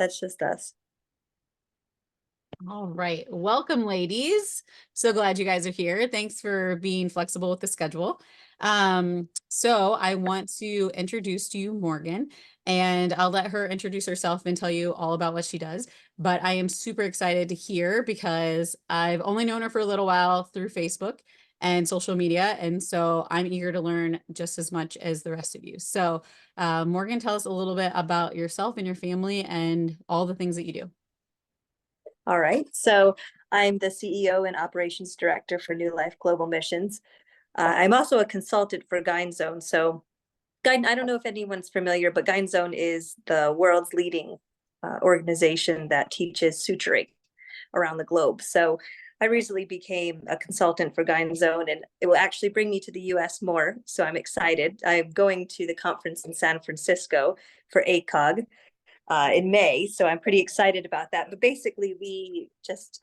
That's just us. All right. Welcome, ladies. So glad you guys are here. Thanks for being flexible with the schedule. So I want to introduce to you Morgan, and I'll let her introduce herself and tell you all about what she does. But I am super excited to hear because I've only known her for a little while through Facebook and social media. And so I'm eager to learn just as much as the rest of you. So Morgan, tell us a little bit about yourself and your family and all the things that you do. All right. So I'm the CEO and operations director for New Life Global Missions. I'm also a consultant for Guide Zone. So I don't know if anyone's familiar, but Guide Zone is the world's leading organization that teaches suturing around the globe. So I recently became a consultant for Guide Zone, and it will actually bring me to the US more. So I'm excited. I'm going to the conference in San Francisco for ACOG in May. So I'm pretty excited about that. But basically, we just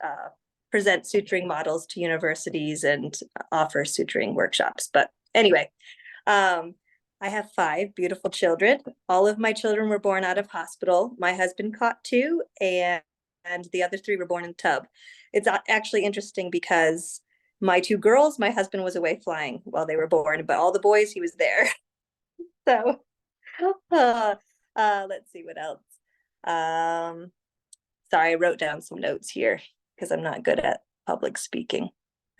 present suturing models to universities and offer suturing workshops. But anyway, I have 5 beautiful children. All of my children were born out of hospital. My husband caught 2, and the other 3 were born in the tub. It's actually interesting because my 2 girls, my husband was away flying while they were born, but all the boys, he was there. So let's see what else. Um, sorry, I wrote down some notes here because I'm not good at public speaking.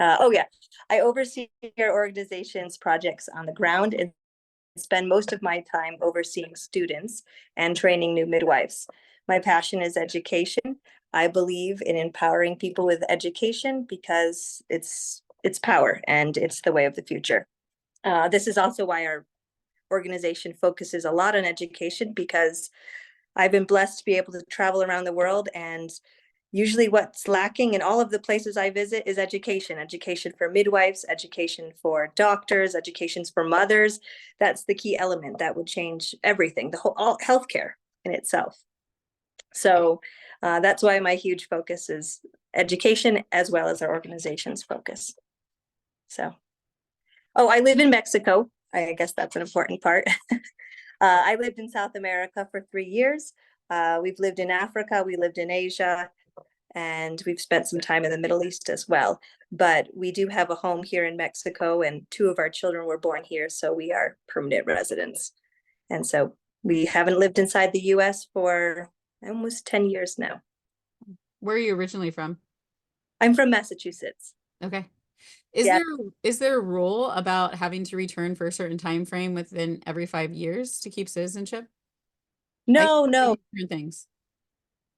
Oh yeah, I oversee your organization's projects on the ground and spend most of my time overseeing students and training new midwives. My passion is education. I believe in empowering people with education because it's power and it's the way of the future. This is also why our organization focuses a lot on education, because I've been blessed to be able to travel around the world, and usually what's lacking in all of the places I visit is education for midwives, education for doctors, educations for mothers. That's the key element that would change everything, the whole healthcare in itself. So that's why my huge focus is education as well as our organization's focus. So, oh, I live in Mexico. I guess that's an important part. I lived in South America for 3 years. We've lived in Africa, we lived in Asia, and we've spent some time in the Middle East as well. But we do have a home here in Mexico, and 2 of our children were born here, so we are permanent residents. And so we haven't lived inside the US for almost 10 years now. Where are you originally from? I'm from Massachusetts. Okay. Is Yeah. there is there a rule about having to return for a certain time frame within every 5 years to keep citizenship? I No, no. different things.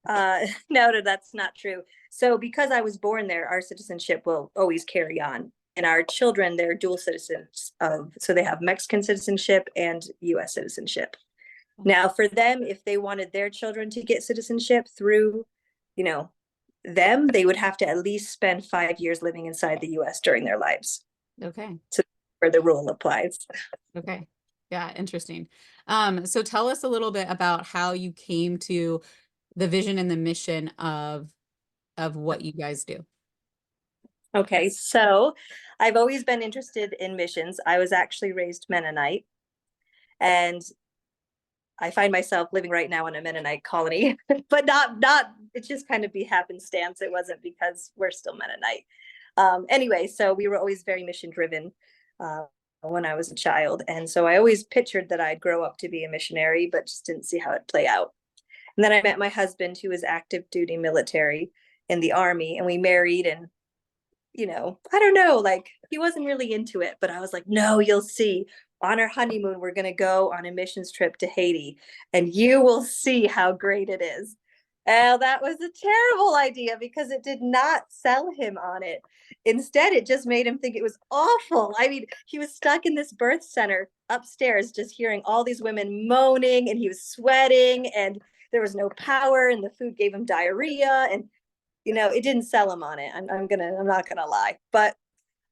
No, that's not true. So because I was born there, our citizenship will always carry on. And our children, they're dual citizens so they have Mexican citizenship and US citizenship. Now, for them, if they wanted their children to get citizenship through, you know, them, they would have to at least spend 5 years living inside the US during their lives. Okay. So where the rule applies. Okay. Yeah, interesting. So tell us a little bit about how you came to the vision and the mission of what you guys do. Okay, so I've always been interested in missions. I was actually raised Mennonite, and I find myself living right now in a Mennonite colony, but not it just kind of be happenstance. It wasn't because we're still Mennonite. Anyway, so we were always very mission driven when I was a child. And so I always pictured that I'd grow up to be a missionary, but just didn't see how it'd play out. And then I met my husband, who was active duty military in the Army, and we married. And I don't know, like he wasn't really into it, but I was like, no, you'll see. On our honeymoon, we're going to go on a missions trip to Haiti, and you will see how great it is. And that was a terrible idea because it did not sell him on it. Instead, it just made him think it was awful. I mean, he was stuck in this birth center upstairs, just hearing all these women moaning, and he was sweating, and there was no power, and the food gave him diarrhea. And it didn't sell him on it. I'm not gonna lie, but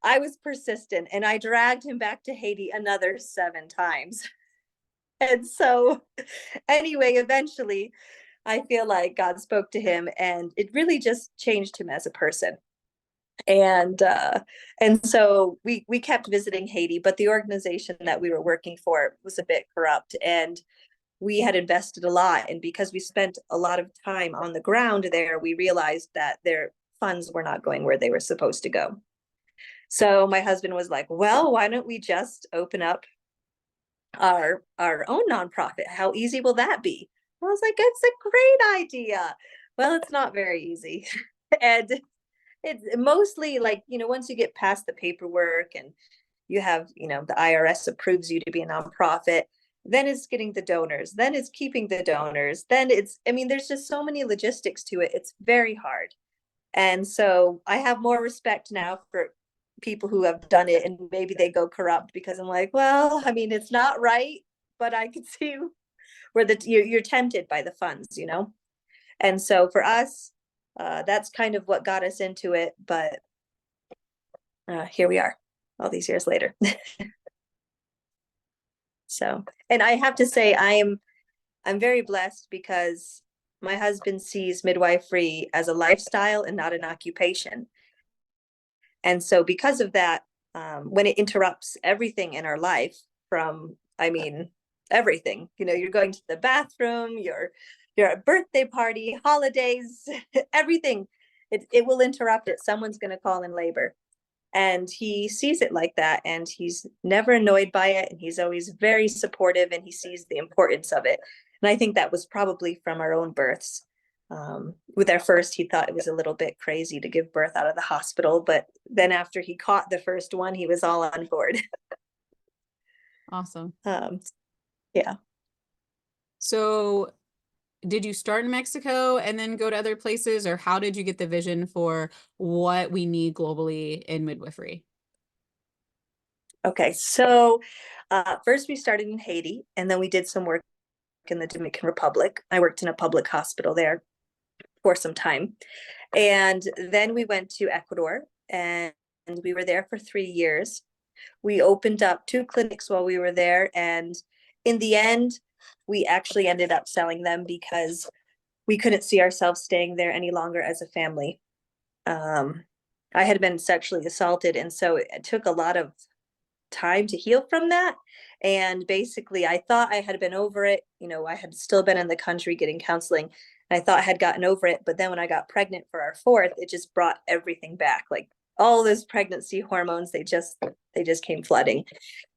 I was persistent, and I dragged him back to Haiti another 7 times. And so anyway, eventually I feel like God spoke to him, and it really just changed him as a person. And so we kept visiting Haiti, but the organization that we were working for was a bit corrupt, and we had invested a lot. And because we spent a lot of time on the ground there, we realized that their funds were not going where they were supposed to go. So my husband was like, well, why don't we just open up our own nonprofit? How easy will that be? I was like, it's a great idea. Well, it's not very easy. And it's mostly like, once you get past the paperwork and you have, the IRS approves you to be a nonprofit, then it's getting the donors, then it's keeping the donors, then there's just so many logistics to it. It's very hard. And so I have more respect now for people who have done it, and maybe they go corrupt, because I'm like, well, it's not right, but I can see where you're tempted by the funds. And so for us, that's kind of what got us into it. But here we are all these years later. So, and I have to say, I'm very blessed, because my husband sees midwifery as a lifestyle and not an occupation. And so because of that, when it interrupts everything in our life, from, everything, you're going to the bathroom, you're at a birthday party, holidays, everything, it will interrupt it. Someone's going to call in labor. And he sees it like that, and he's never annoyed by it. And he's always very supportive, and he sees the importance of it. And I think that was probably from our own births. With our first, he thought it was a little bit crazy to give birth out of the hospital, but then after he caught the first one, he was all on board. Awesome. Yeah. So did you start in Mexico and then go to other places, or how did you get the vision for what we need globally in midwifery? Okay. So first we started in Haiti, and then we did some work in the Dominican Republic. I worked in a public hospital there for some time. And then we went to Ecuador, and we were there for 3 years. We opened up 2 clinics while we were there. And in the end, we actually ended up selling them because we couldn't see ourselves staying there any longer as a family. I had been sexually assaulted, and so it took a lot of time to heal from that. And basically, I thought I had been over it. I had still been in the country getting counseling. And I thought I had gotten over it. But then when I got pregnant for our 4th, it just brought everything back. Like all those pregnancy hormones, they just came flooding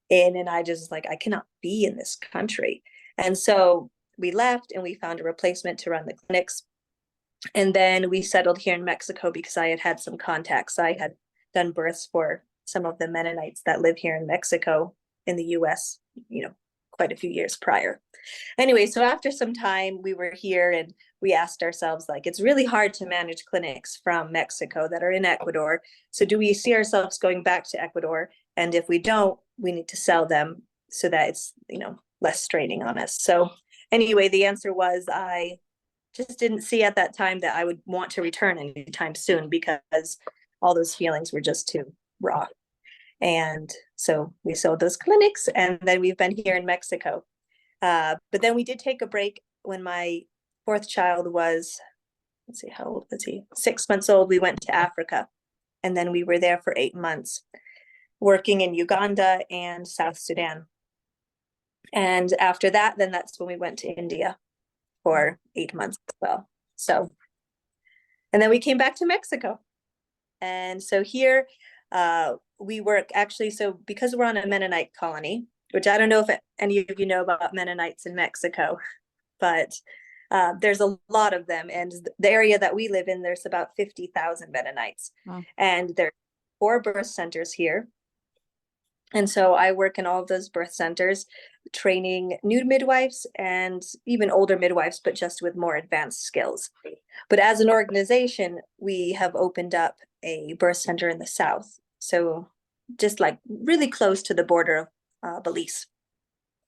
in. And I just like, I cannot be in this country. And so we left, and we found a replacement to run the clinics. And then we settled here in Mexico because I had some contacts. I had done births for some of the Mennonites that live here in Mexico in the US, quite a few years prior. Anyway, so after some time, we were here, and we asked ourselves, like, it's really hard to manage clinics from Mexico that are in Ecuador. So do we see ourselves going back to Ecuador? And if we don't, we need to sell them so that it's, less straining on us. So anyway, the answer was, I just didn't see at that time that I would want to return anytime soon, because all those feelings were just too raw. And so we sold those clinics, and then we've been here in Mexico. But then we did take a break when my 4th child was, let's see, how old was he? 6 months old. We went to Africa, and then we were there for 8 months, working in Uganda and South Sudan. And after that, then that's when we went to India for 8 months as well. So, and then we came back to Mexico. And so here, we work actually, so because we're on a Mennonite colony, which I don't know if any of you know about Mennonites in Mexico, but there's a lot of them. And the area that we live in, there's about 50,000 Mennonites. Wow. And there are 4 birth centers here. And so I work in all of those birth centers, training new midwives and even older midwives, but just with more advanced skills. But as an organization, we have opened up a birth center in the South. So just like really close to the border of Belize.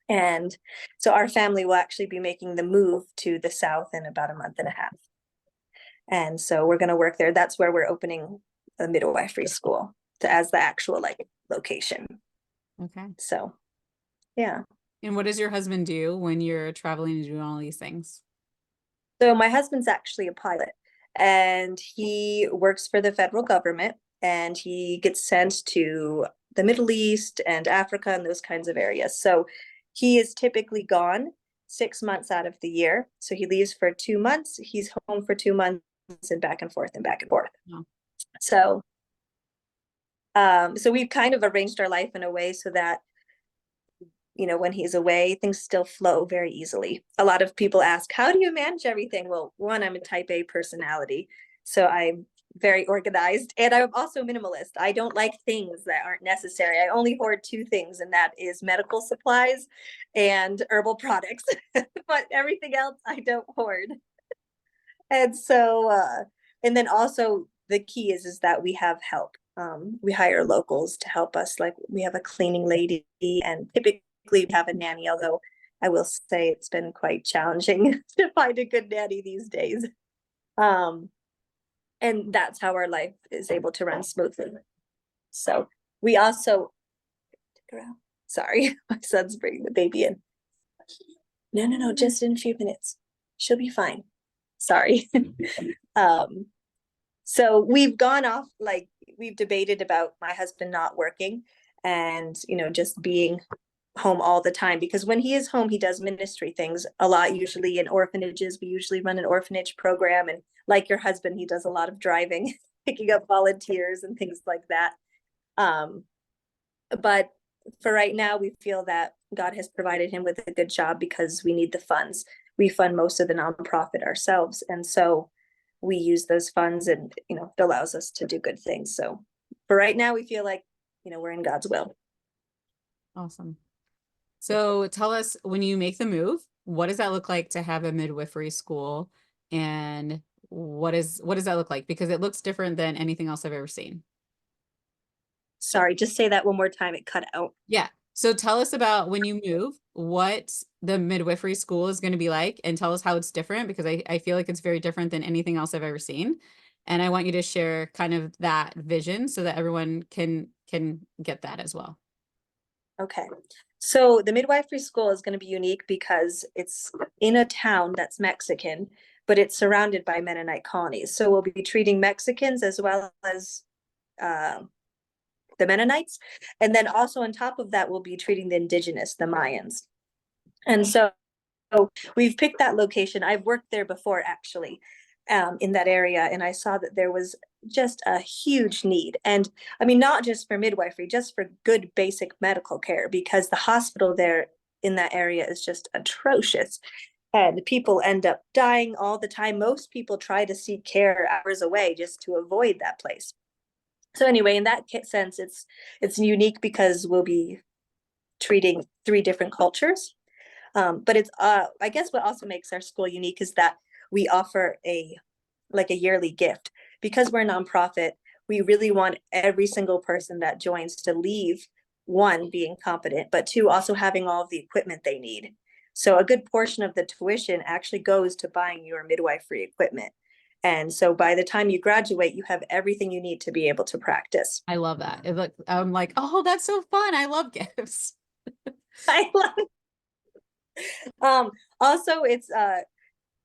And so our family will actually be making the move to the South in about a month and a half. And so we're going to work there. That's where we're opening a midwifery school as the actual location. Okay. So, yeah. And what does your husband do when you're traveling and doing all these things? So my husband's actually a pilot, and he works for the federal government, and he gets sent to the Middle East and Africa and those kinds of areas. So he is typically gone 6 months out of the year. So he leaves for 2 months, he's home for 2 months, and back and forth and back and forth. Wow. So so we've kind of arranged our life in a way so that, when he's away, things still flow very easily. A lot of people ask, how do you manage everything? Well, one, I'm a type A personality, so I'm very organized, and I'm also minimalist. I don't like things that aren't necessary. I only hoard two things, and that is medical supplies and herbal products. But everything else I don't hoard. And so and then also the key is that we have help. We hire locals to help us. Like, we have a cleaning lady, and typically we have a nanny, although I will say it's been quite challenging to find a good nanny these days. And that's how our life is able to run smoothly. So we also, sorry, my son's bringing the baby in. No, just in a few minutes. She'll be fine. Sorry. So we've gone off, like, we've debated about my husband not working and, just being home all the time, because when he is home, he does ministry things a lot, usually in orphanages. We usually run an orphanage program, and like your husband, he does a lot of driving, picking up volunteers and things like that. But for right now, we feel that God has provided him with a good job because we need the funds. We fund most of the nonprofit ourselves, and so we use those funds, and it allows us to do good things. So for right now, we feel like we're in God's will. Awesome. So tell us, when you make the move, what does that look like to have a midwifery school, and what does that look like? Because it looks different than anything else I've ever seen. Sorry, just say that one more time. It cut out. Yeah. So tell us about, when you move, what the midwifery school is going to be like, and tell us how it's different, because I feel like it's very different than anything else I've ever seen. And I want you to share kind of that vision so that everyone can get that as well. Okay. So the midwifery school is going to be unique because it's in a town that's Mexican, but it's surrounded by Mennonite colonies. So we'll be treating Mexicans as well as the Mennonites. And then also on top of that, we'll be treating the indigenous, the Mayans. And so we've picked that location. I've worked there before, actually, in that area, and I saw that there was just a huge need. And I mean, not just for midwifery, just for good basic medical care, because the hospital there in that area is just atrocious. And people end up dying all the time. Most people try to seek care hours away just to avoid that place. So anyway, in that sense, it's unique because we'll be treating 3 different cultures. But it's I guess what also makes our school unique is that we offer a yearly gift. Because we're a nonprofit, we really want every single person that joins to leave, 1, being competent, but 2, also having all of the equipment they need. So a good portion of the tuition actually goes to buying your midwifery equipment. And so by the time you graduate, you have everything you need to be able to practice. I love that. I'm like, oh, that's so fun. I love gifts. I love. Also, it's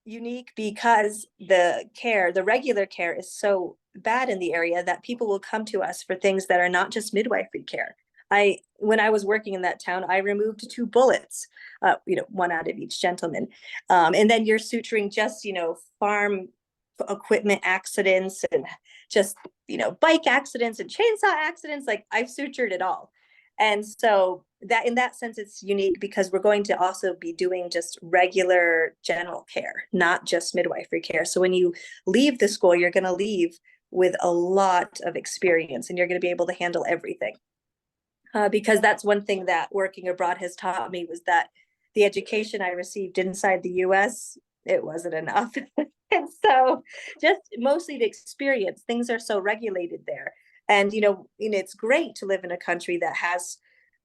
unique because the regular care is so bad in the area that people will come to us for things that are not just midwifery care. When I was working in that town, I removed 2 bullets, 1 out of each gentleman. And then you're suturing just, farm equipment accidents, and just, bike accidents and chainsaw accidents. Like, I've sutured it all. And so that, in that sense, it's unique because we're going to also be doing just regular general care, not just midwifery care. So when you leave the school, you're going to leave with a lot of experience, and you're going to be able to handle everything. Because that's one thing that working abroad has taught me, was that the education I received inside the US, it wasn't enough. And so just mostly the experience, things are so regulated there. And, it's great to live in a country that has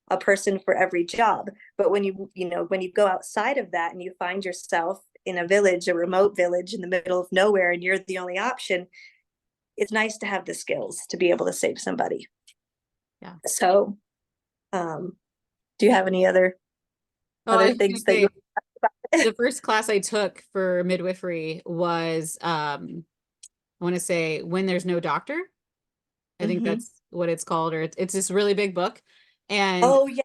a person for every job. But when you go outside of that and you find yourself in a village, a remote village in the middle of nowhere, and you're the only option, it's nice to have the skills to be able to save somebody. Yeah. So, do you have any other things that you? The first class I took for midwifery was, I want to say, When There's No Doctor. I think that's what it's called, or it's this really big book. And Oh yeah,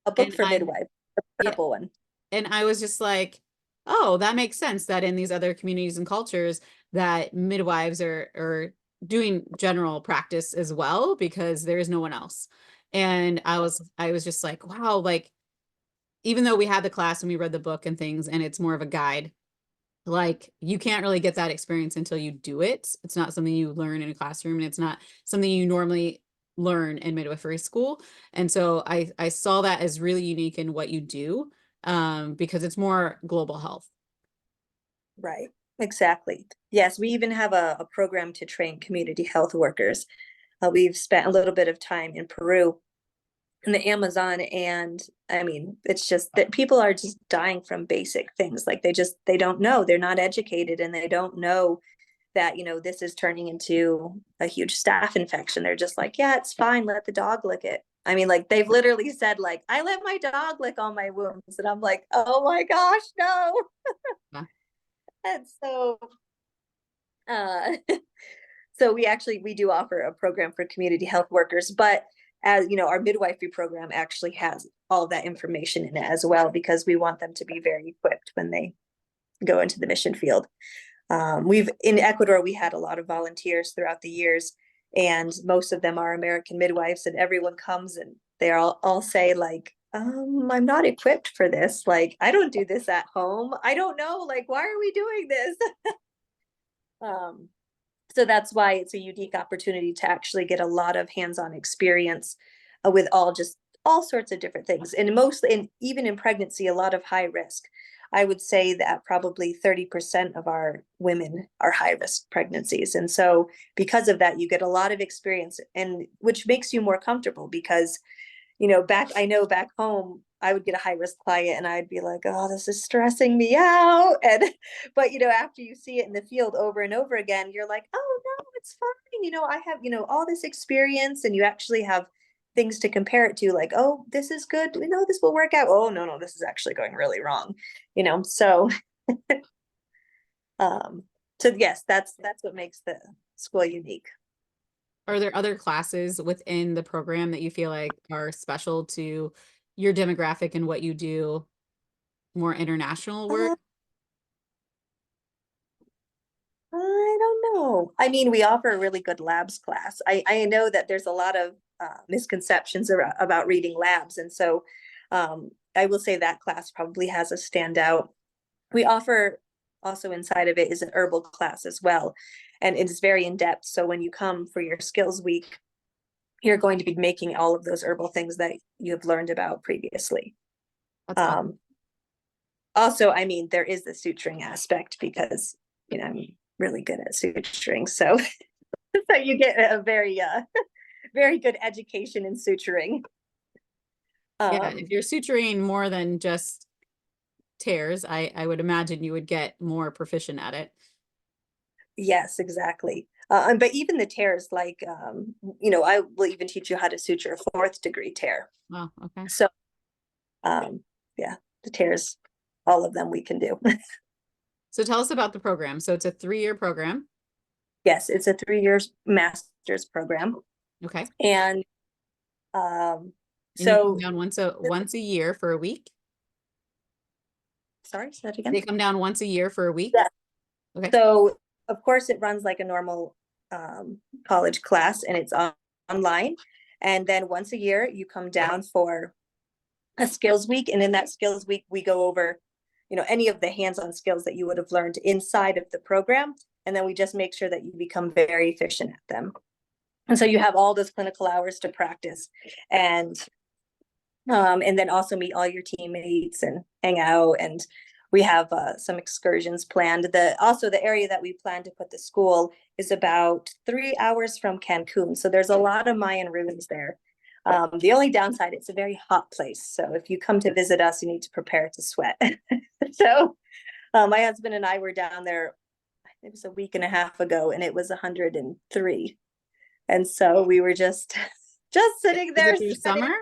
a book for I, midwife, the yeah, purple one. and I was just like, oh, that makes sense that in these other communities and cultures that midwives are doing general practice as well because there is no one else. And I was just like, wow, like even though we had the class and we read the book and things and it's more of a guide, like you can't really get that experience until you do it. It's not something you learn in a classroom and it's not something you normally learn in midwifery school. And so I saw that as really unique in what you do, because it's more global health. Right, exactly. Yes, we even have a program to train community health workers. We've spent a little bit of time in Peru in the Amazon, and I mean, it's just that people are just dying from basic things. Like they don't know, they're not educated, and they don't know that, this is turning into a huge staph infection. They're just like, yeah, it's fine, let the dog lick it. I mean, like they've literally said, like, I let my dog lick all my wounds, and I'm like, oh my gosh, no. Yeah. And uh so we do offer a program for community health workers, but as you know, our midwifery program actually has all of that information in it as well, because we want them to be very equipped when they go into the mission field. We've in Ecuador, we had a lot of volunteers throughout the years, and most of them are American midwives, and everyone comes and they all say like, I'm not equipped for this. Like, I don't do this at home. I don't know. Like, why are we doing this? um, so that's why it's a unique opportunity to actually get a lot of hands-on experience with all sorts of different things, and mostly, and even in pregnancy, a lot of high risk. I would say that probably 30% of our women are high risk pregnancies, and so because of that, you get a lot of experience, and which makes you more comfortable because I know back home, I would get a high risk client and I'd be like, oh, this is stressing me out. And, but, after you see it in the field over and over again, you're like, oh, no, it's fine. I have, all this experience, and you actually have things to compare it to, like, oh, this is good. We know this will work out. Oh, no, no, this is actually going really wrong, so, um, so yes, that's what makes the school unique. Are there other classes within the program that you feel like are special to your demographic and what you do, more international work? Uh, I don't know. I mean, we offer a really good labs class. I know that there's a lot of misconceptions about reading labs. And so I will say that class probably has a standout. We offer also inside of it is an herbal class as well. And it is very in depth. So when you come for your skills week, you're going to be making all of those herbal things that you have learned about previously. That's awesome. Um, Also, I mean, there is the suturing aspect because, I'm really good at suturing. So so you get a very very good education in suturing. Yeah, if you're suturing more than just tears, I would imagine you would get more proficient at it. Yes, exactly. But even the tears, like I will even teach you how to suture a fourth degree tear. Oh, okay. So um yeah, the tears, all of them we can do. So tell us about the program. So it's a 3-year program. Yes, it's a 3 years master's program. Okay. And um And you come so down once a year for a week. sorry, say that They again. come down once a year for a week. Yeah. Okay. So of course it runs like a normal college class, and it's online. And then once a year you come down for a skills week. And in that skills week, we go over, any of the hands-on skills that you would have learned inside of the program. And then we just make sure that you become very efficient at them. And so you have all those clinical hours to practice. And then also meet all your teammates and hang out. And we have some excursions planned. The area that we plan to put the school is about 3 hours from Cancun. So there's a lot of Mayan ruins there. The only downside, it's a very hot place. So if you come to visit us, you need to prepare to sweat. So my husband and I were down there, it was a week and a half ago, and it was 103. And so we were just sitting Is there it through sweating. summer?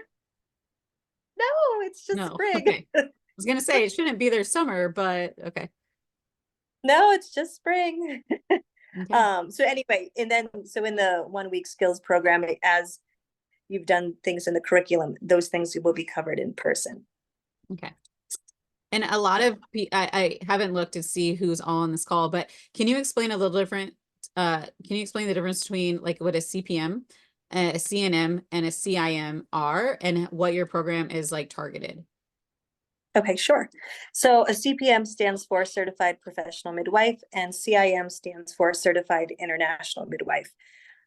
No, it's just No. spring. Okay. I was gonna say it shouldn't be their summer, but okay. No, it's just spring. Okay. So anyway, and then so in the 1 week skills program, as you've done things in the curriculum, those things will be covered in person. Okay. And a lot of I haven't looked to see who's all on this call, but can you explain a little different? Can you explain the difference between like what a CPM, a CNM, and a CIM are, and what your program is like targeted? Okay, sure. So a CPM stands for Certified Professional Midwife, and CIM stands for Certified International Midwife.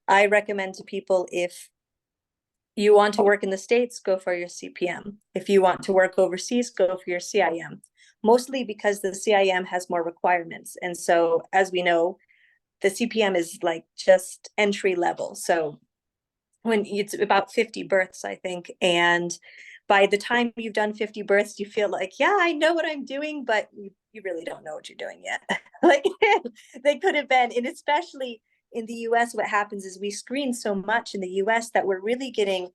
I recommend to people, if you want to work in the States, go for your CPM. If you want to work overseas, go for your CIM. Mostly because the CIM has more requirements. And so, as we know, the CPM is like just entry level. So when it's about 50 births, I think. And by the time you've done 50 births, you feel like, yeah, I know what I'm doing, but you really don't know what you're doing yet. Like they could have been, and especially in the US, what happens is we screen so much in the US that we're really getting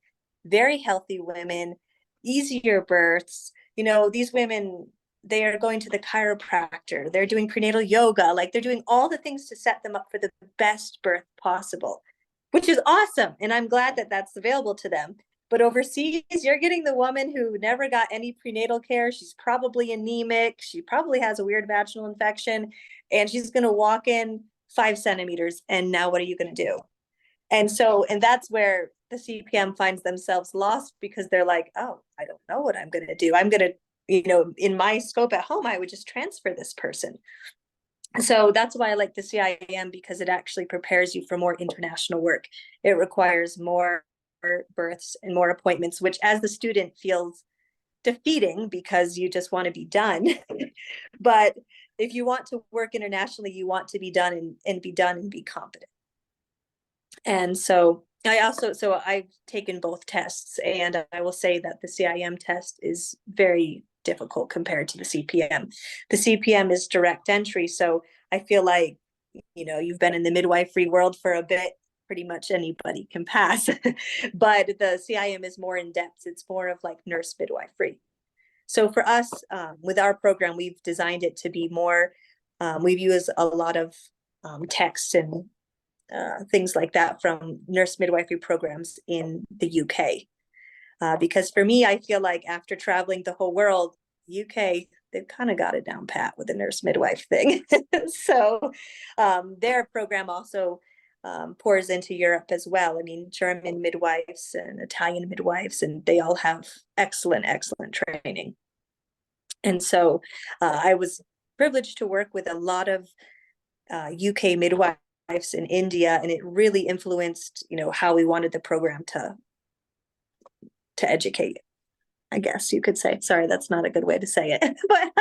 very healthy women, easier births. You know, these women, they are going to the chiropractor, they're doing prenatal yoga, like they're doing all the things to set them up for the best birth possible, which is awesome. And I'm glad that that's available to them. But overseas, you're getting the woman who never got any prenatal care. She's probably anemic. She probably has a weird vaginal infection, and she's going to walk in 5 centimeters. And now what are you going to do? And so, and that's where the CPM finds themselves lost, because they're like, oh, I don't know what I'm going to do. I'm going to, in my scope at home, I would just transfer this person. So that's why I like the CIM, because it actually prepares you for more international work. It requires more births and more appointments, which as the student feels defeating because you just want to be done. But if you want to work internationally, you want to be done and be done and be competent. And so I've taken both tests, and I will say that the CIM test is very difficult compared to the CPM. The CPM is direct entry. So I feel like, you've been in the midwifery world for a bit, pretty much anybody can pass. But the CIM is more in depth. It's more of like nurse midwifery. So for us, with our program, we've designed it to be more, we've used a lot of texts and things like that from nurse midwifery programs in the UK. Because for me, I feel like after traveling the whole world, UK, they've kind of got it down pat with the nurse midwife thing. So their program also pours into Europe as well. I mean, German midwives and Italian midwives, and they all have excellent, excellent training. And so I was privileged to work with a lot of UK midwives in India, and it really influenced, how we wanted the program to educate, I guess you could say. Sorry, that's not a good way to say it. But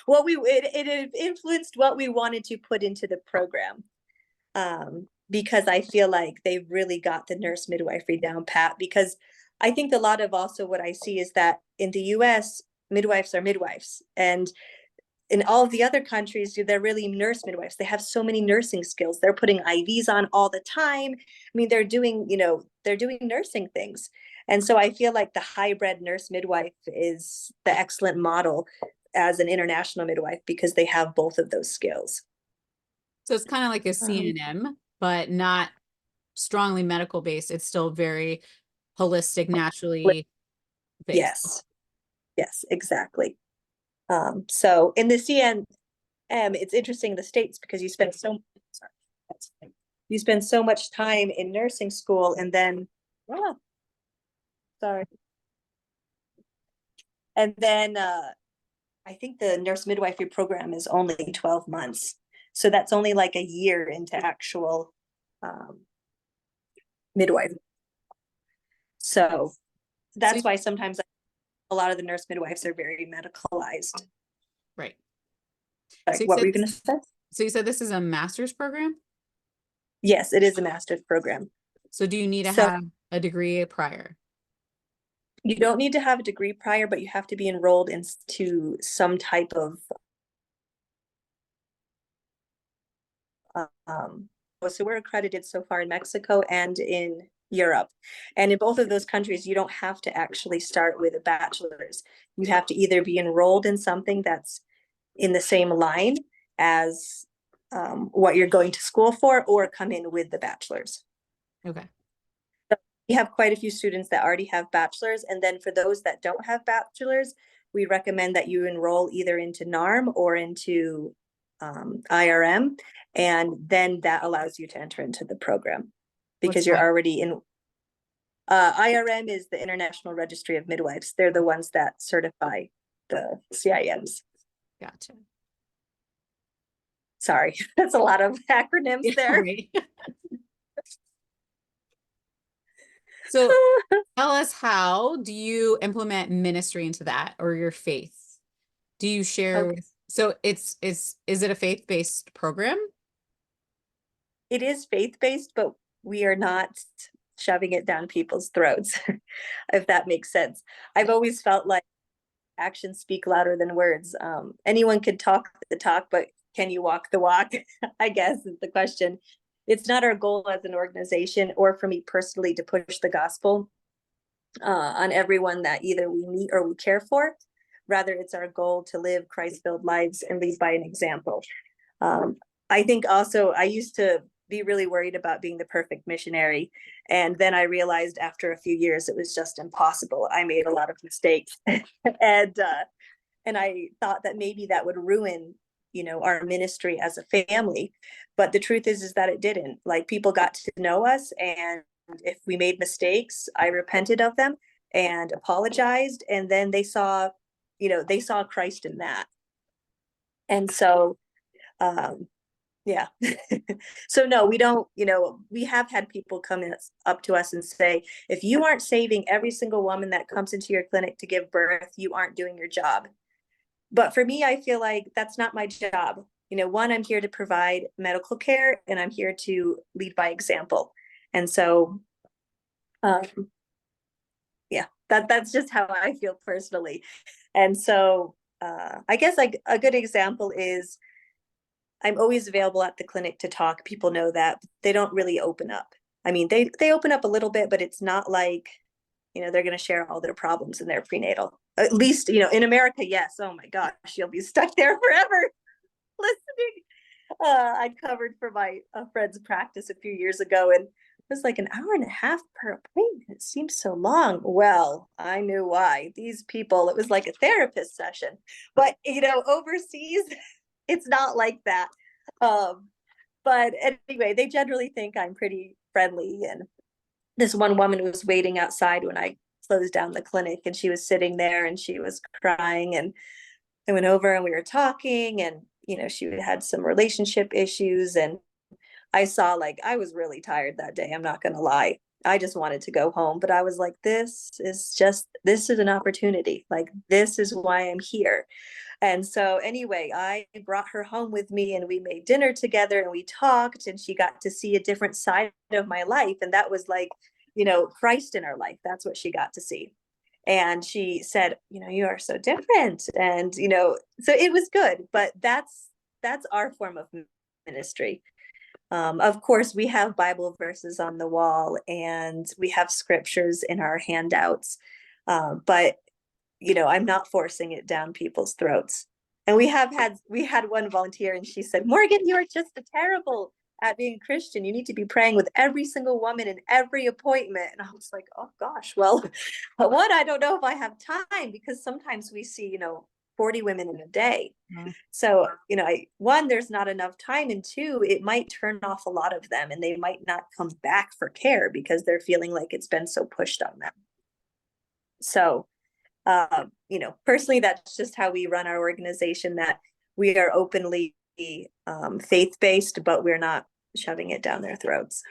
it influenced what we wanted to put into the program. Because I feel like they've really got the nurse midwifery down pat. Because I think a lot of also what I see is that in the US, midwives are midwives, and in all of the other countries, they're really nurse midwives. They have so many nursing skills. They're putting IVs on all the time. I mean, they're doing nursing things. And so I feel like the hybrid nurse midwife is the excellent model as an international midwife, because they have both of those skills. So it's kind of like a CNM, but not strongly medical based. It's still very holistic, naturally based. Yes, yes, exactly. So in the CNM, it's interesting in the States because you spend so much time in nursing school, and then, oh, sorry. And then I think the nurse midwifery program is only 12 months. So that's only like a year into actual midwife. So that's why sometimes a lot of the nurse midwives are very medicalized. Right. Like, what were you going to say? So you said this is a master's program? Yes, it is a master's program. So do you need to have a degree prior? You don't need to have a degree prior, but you have to be enrolled into some type of so we're accredited so far in Mexico and in Europe. And in both of those countries, you don't have to actually start with a bachelor's. You have to either be enrolled in something that's in the same line as what you're going to school for, or come in with the bachelor's. Okay. So we have quite a few students that already have bachelor's. And then for those that don't have bachelor's, we recommend that you enroll either into NARM or into IRM, and then that allows you to enter into the program because What's you're that? already in. IRM is the International Registry of Midwives. They're the ones that certify the CIMs. Gotcha. Sorry, that's a lot of acronyms Yeah, there. right. So tell us, how do you implement ministry into that, or your faith? Do you share Okay. with, so is it a faith-based program? It is faith-based, but we are not shoving it down people's throats, if that makes sense. I've always felt like actions speak louder than words. Anyone can talk the talk, but can you walk the walk? I guess is the question. It's not our goal as an organization or for me personally to push the gospel on everyone that either we meet or we care for. Rather, it's our goal to live Christ-filled lives and lead by an example. I think also I used to be really worried about being the perfect missionary. And then I realized after a few years, it was just impossible. I made a lot of mistakes. and I thought that maybe that would ruin, our ministry as a family. But the truth is that it didn't. Like, people got to know us, and if we made mistakes, I repented of them and apologized. And then they saw Christ in that. And so, yeah. So no, we don't, we have had people come up to us and say, if you aren't saving every single woman that comes into your clinic to give birth, you aren't doing your job. But for me, I feel like that's not my job. One, I'm here to provide medical care, and I'm here to lead by example. And so, um, yeah, that's just how I feel personally. And so, I guess like a good example is I'm always available at the clinic to talk. People know that. They don't really open up. I mean, they open up a little bit, but it's not like, they're going to share all their problems in their prenatal. At least, in America, yes. Oh my gosh, you'll be stuck there forever listening. I covered for my friend's practice a few years ago, and it was like an hour and a half per appointment. It seems so long. Well, I knew why. These people, it was like a therapist session. But, overseas, it's not like that. But anyway, they generally think I'm pretty friendly. And this one woman was waiting outside when I closed down the clinic, and she was sitting there and she was crying, and I went over and we were talking, and she had some relationship issues, and I saw, like, I was really tired that day. I'm not going to lie. I just wanted to go home, but I was like, this is an opportunity. Like, this is why I'm here. And so anyway, I brought her home with me, and we made dinner together, and we talked, and she got to see a different side of my life. And that was like, Christ in her life. That's what she got to see. And she said, you are so different. And, so it was good, but that's our form of ministry. Of course, we have Bible verses on the wall, and we have scriptures in our handouts. But I'm not forcing it down people's throats. And we had one volunteer, and she said, Morgan, you are just terrible at being a Christian. You need to be praying with every single woman in every appointment. And I was like, oh gosh, well, one, I don't know if I have time, because sometimes we see, 40 women in a day. So, one, there's not enough time. And two, it might turn off a lot of them, and they might not come back for care because they're feeling like it's been so pushed on them. So, personally, that's just how we run our organization, that we are openly faith-based, but we're not shoving it down their throats.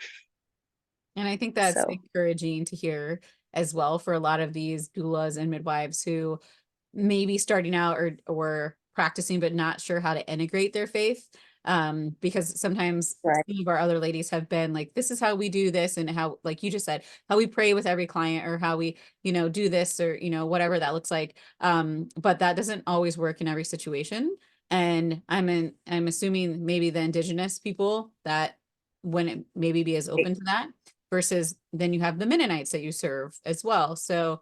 And I think that's So, encouraging to hear as well, for a lot of these doulas and midwives who may be starting out or practicing, but not sure how to integrate their faith. Because sometimes right. some of our other ladies have been like, this is how we do this, and how, like you just said, how we pray with every client, or how we, do this, or, whatever that looks like. But that doesn't always work in every situation. And I'm assuming maybe the indigenous people that wouldn't maybe be as open to that, versus then you have the Mennonites that you serve as well. So,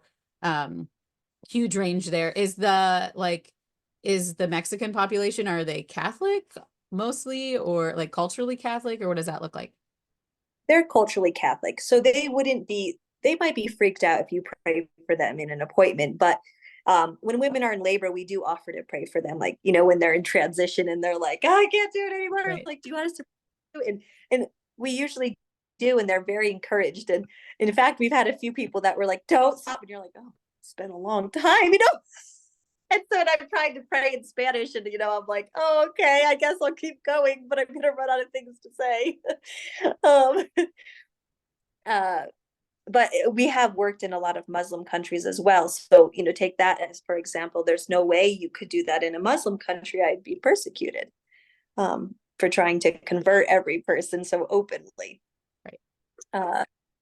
huge range there. Is the Mexican population, are they Catholic mostly, or like culturally Catholic, or what does that look like? They're culturally Catholic, so they might be freaked out if you pray for them in an appointment, but When women are in labor, we do offer to pray for them, like, when they're in transition and they're like, oh, I can't do it anymore. Right. Like, do you want us to do it? And we usually do, and they're very encouraged. And in fact, we've had a few people that were like, don't stop. And you're like, oh, it's been a long time, And so I'm trying to pray in Spanish, and I'm like, oh, okay, I guess I'll keep going, but I'm gonna run out of things to say. um, uh, but we have worked in a lot of Muslim countries as well. So, take that as, for example, there's no way you could do that in a Muslim country. I'd be persecuted for trying to convert every person so openly. Right.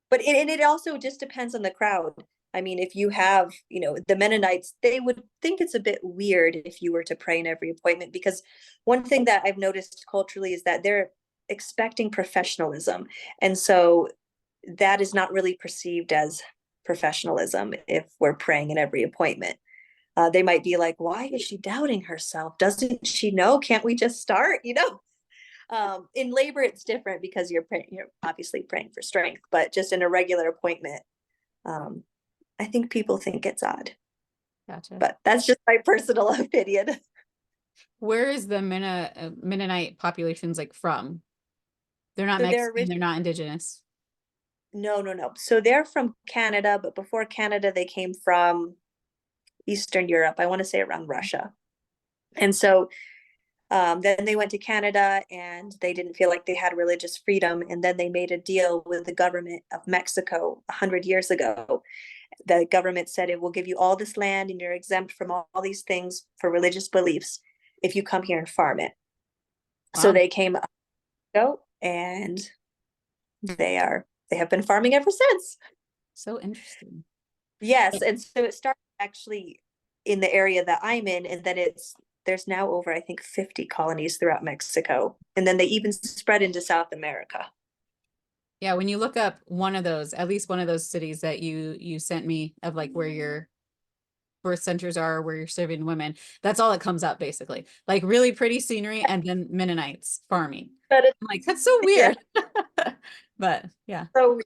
But it also just depends on the crowd. I mean, if you have, the Mennonites, they would think it's a bit weird if you were to pray in every appointment, because one thing that I've noticed culturally is that they're expecting professionalism. And so that is not really perceived as professionalism if we're praying in every appointment. They might be like, why is she doubting herself? Doesn't she know? Can't we just start? In labor, it's different because you're obviously praying for strength, but just in a regular appointment, I think people think it's odd. Gotcha. But that's just my personal opinion. Where is the Mennonite populations like from? They're not So Mexican, they're not indigenous. no. So they're from Canada, but before Canada, they came from Eastern Europe. I want to say around Russia. And so then they went to Canada, and they didn't feel like they had religious freedom. And then they made a deal with the government of Mexico 100 years ago. The government said, it will give you all this land and you're exempt from all these things for religious beliefs if you come here and farm it. So Wow. they came up, and they have been farming ever since. So interesting. Yes. And so it started actually in the area that I'm in, and then there's now over, I think, 50 colonies throughout Mexico. And then they even spread into South America. Yeah, when you look up one of those, at least one of those cities that you sent me of like where your birth centers are, where you're serving women, that's all that comes up basically. Like really pretty scenery and then Mennonites farming. But I'm like, that's so yeah. weird. But yeah. So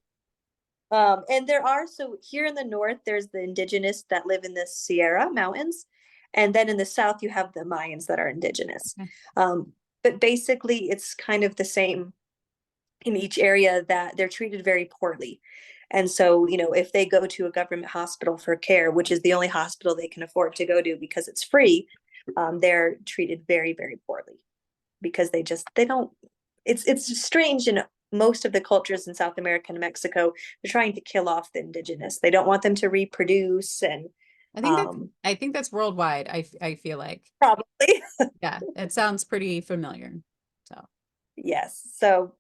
and so here in the north, there's the indigenous that live in the Sierra Mountains. And then in the south, you have the Mayans that are indigenous. Okay. But basically, it's kind of the same in each area, that they're treated very poorly. And so, if they go to a government hospital for care, which is the only hospital they can afford to go to because it's free, they're treated very, very poorly, because they don't, it's strange in most of the cultures in South America and Mexico. They're trying to kill off the indigenous. They don't want them to reproduce. And I think that's worldwide. I feel like. probably. Yeah, it sounds pretty familiar. So Yes. So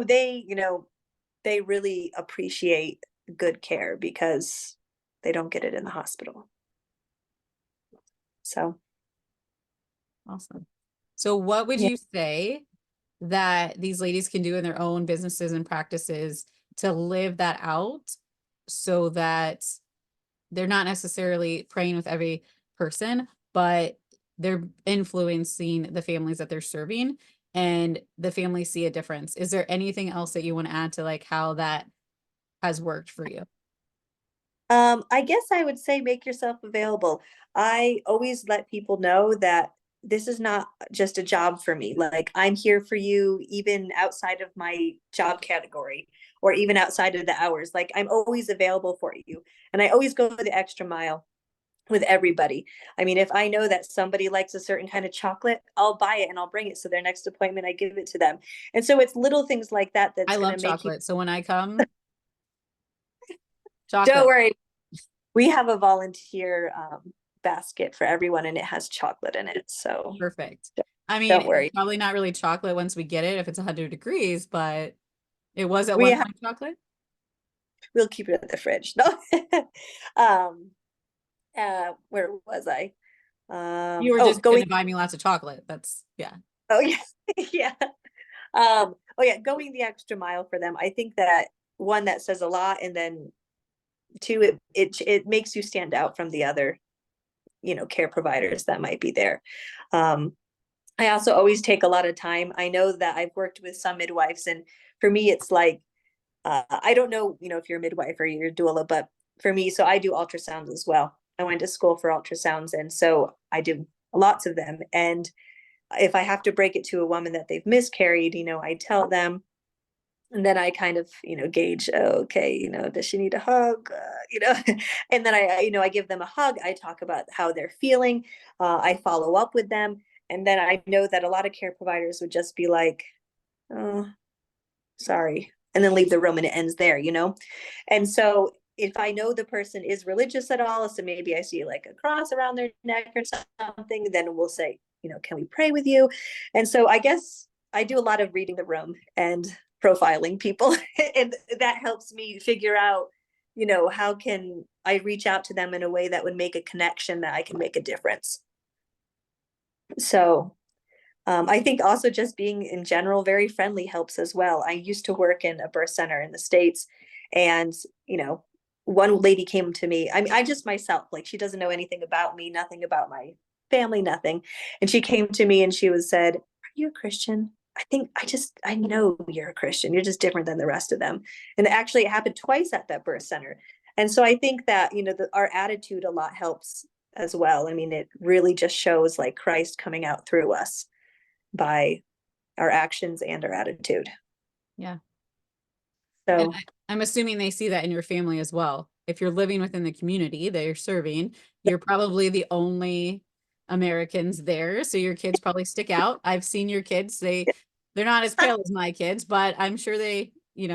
they really appreciate good care because they don't get it in the hospital. So awesome. So what would yeah. you say that these ladies can do in their own businesses and practices to live that out so that they're not necessarily praying with every person, but they're influencing the families that they're serving and the families see a difference? Is there anything else that you want to add to like how that has worked for you? I guess I would say make yourself available. I always let people know that this is not just a job for me. Like, I'm here for you, even outside of my job category, or even outside of the hours. Like, I'm always available for you. And I always go the extra mile with everybody. I mean, if I know that somebody likes a certain kind of chocolate, I'll buy it and I'll bring it. So their next appointment, I give it to them. And so it's little things like that I that's going love to make you. chocolate. So when I come, Don't chocolate. worry. We have a volunteer basket for everyone, and it has chocolate in it. So Perfect. don't, I mean, don't it's worry. probably not really chocolate once we get it if it's 100 degrees, but it was at We one have, point chocolate. we'll keep it in the fridge. No. um, where was I? You were Oh, just going going. to buy me lots of chocolate. That's yeah. Oh yeah, yeah. Oh yeah, going the extra mile for them. I think that, one, that says a lot, and then two, it makes you stand out from the other, care providers that might be there. Um, I also always take a lot of time. I know that I've worked with some midwives, and for me, it's like, I don't know, if you're a midwife or you're a doula, but for me, so I do ultrasounds as well. I went to school for ultrasounds, and so I did lots of them. And if I have to break it to a woman that they've miscarried, I tell them, and then I kind of, gauge, oh, okay, does she need a hug? And then I give them a hug. I talk about how they're feeling. I follow up with them. And then I know that a lot of care providers would just be like, oh, sorry, and then leave the room and it ends there. And so if I know the person is religious at all, so maybe I see like a cross around their neck or something, then we'll say, can we pray with you? And so I guess I do a lot of reading the room and profiling people, and that helps me figure out, how can I reach out to them in a way that would make a connection that I can make a difference. So I think also just being in general very friendly helps as well. I used to work in a birth center in the States, and one lady came to me. I mean, I just myself, like, she doesn't know anything about me, nothing about my family, nothing. And she came to me and she said, "Are you a Christian? I know you're a Christian. You're just different than the rest of them." And actually, it happened twice at that birth center. And so I think that our attitude a lot helps as well. I mean, it really just shows like Christ coming out through us by our actions and our attitude. Yeah. And So I'm assuming they see that in your family as well. If you're living within the community that you're serving, you're probably the only Americans there. So your kids probably stick out. I've seen your kids. They're not as pale as my kids, but I'm sure they,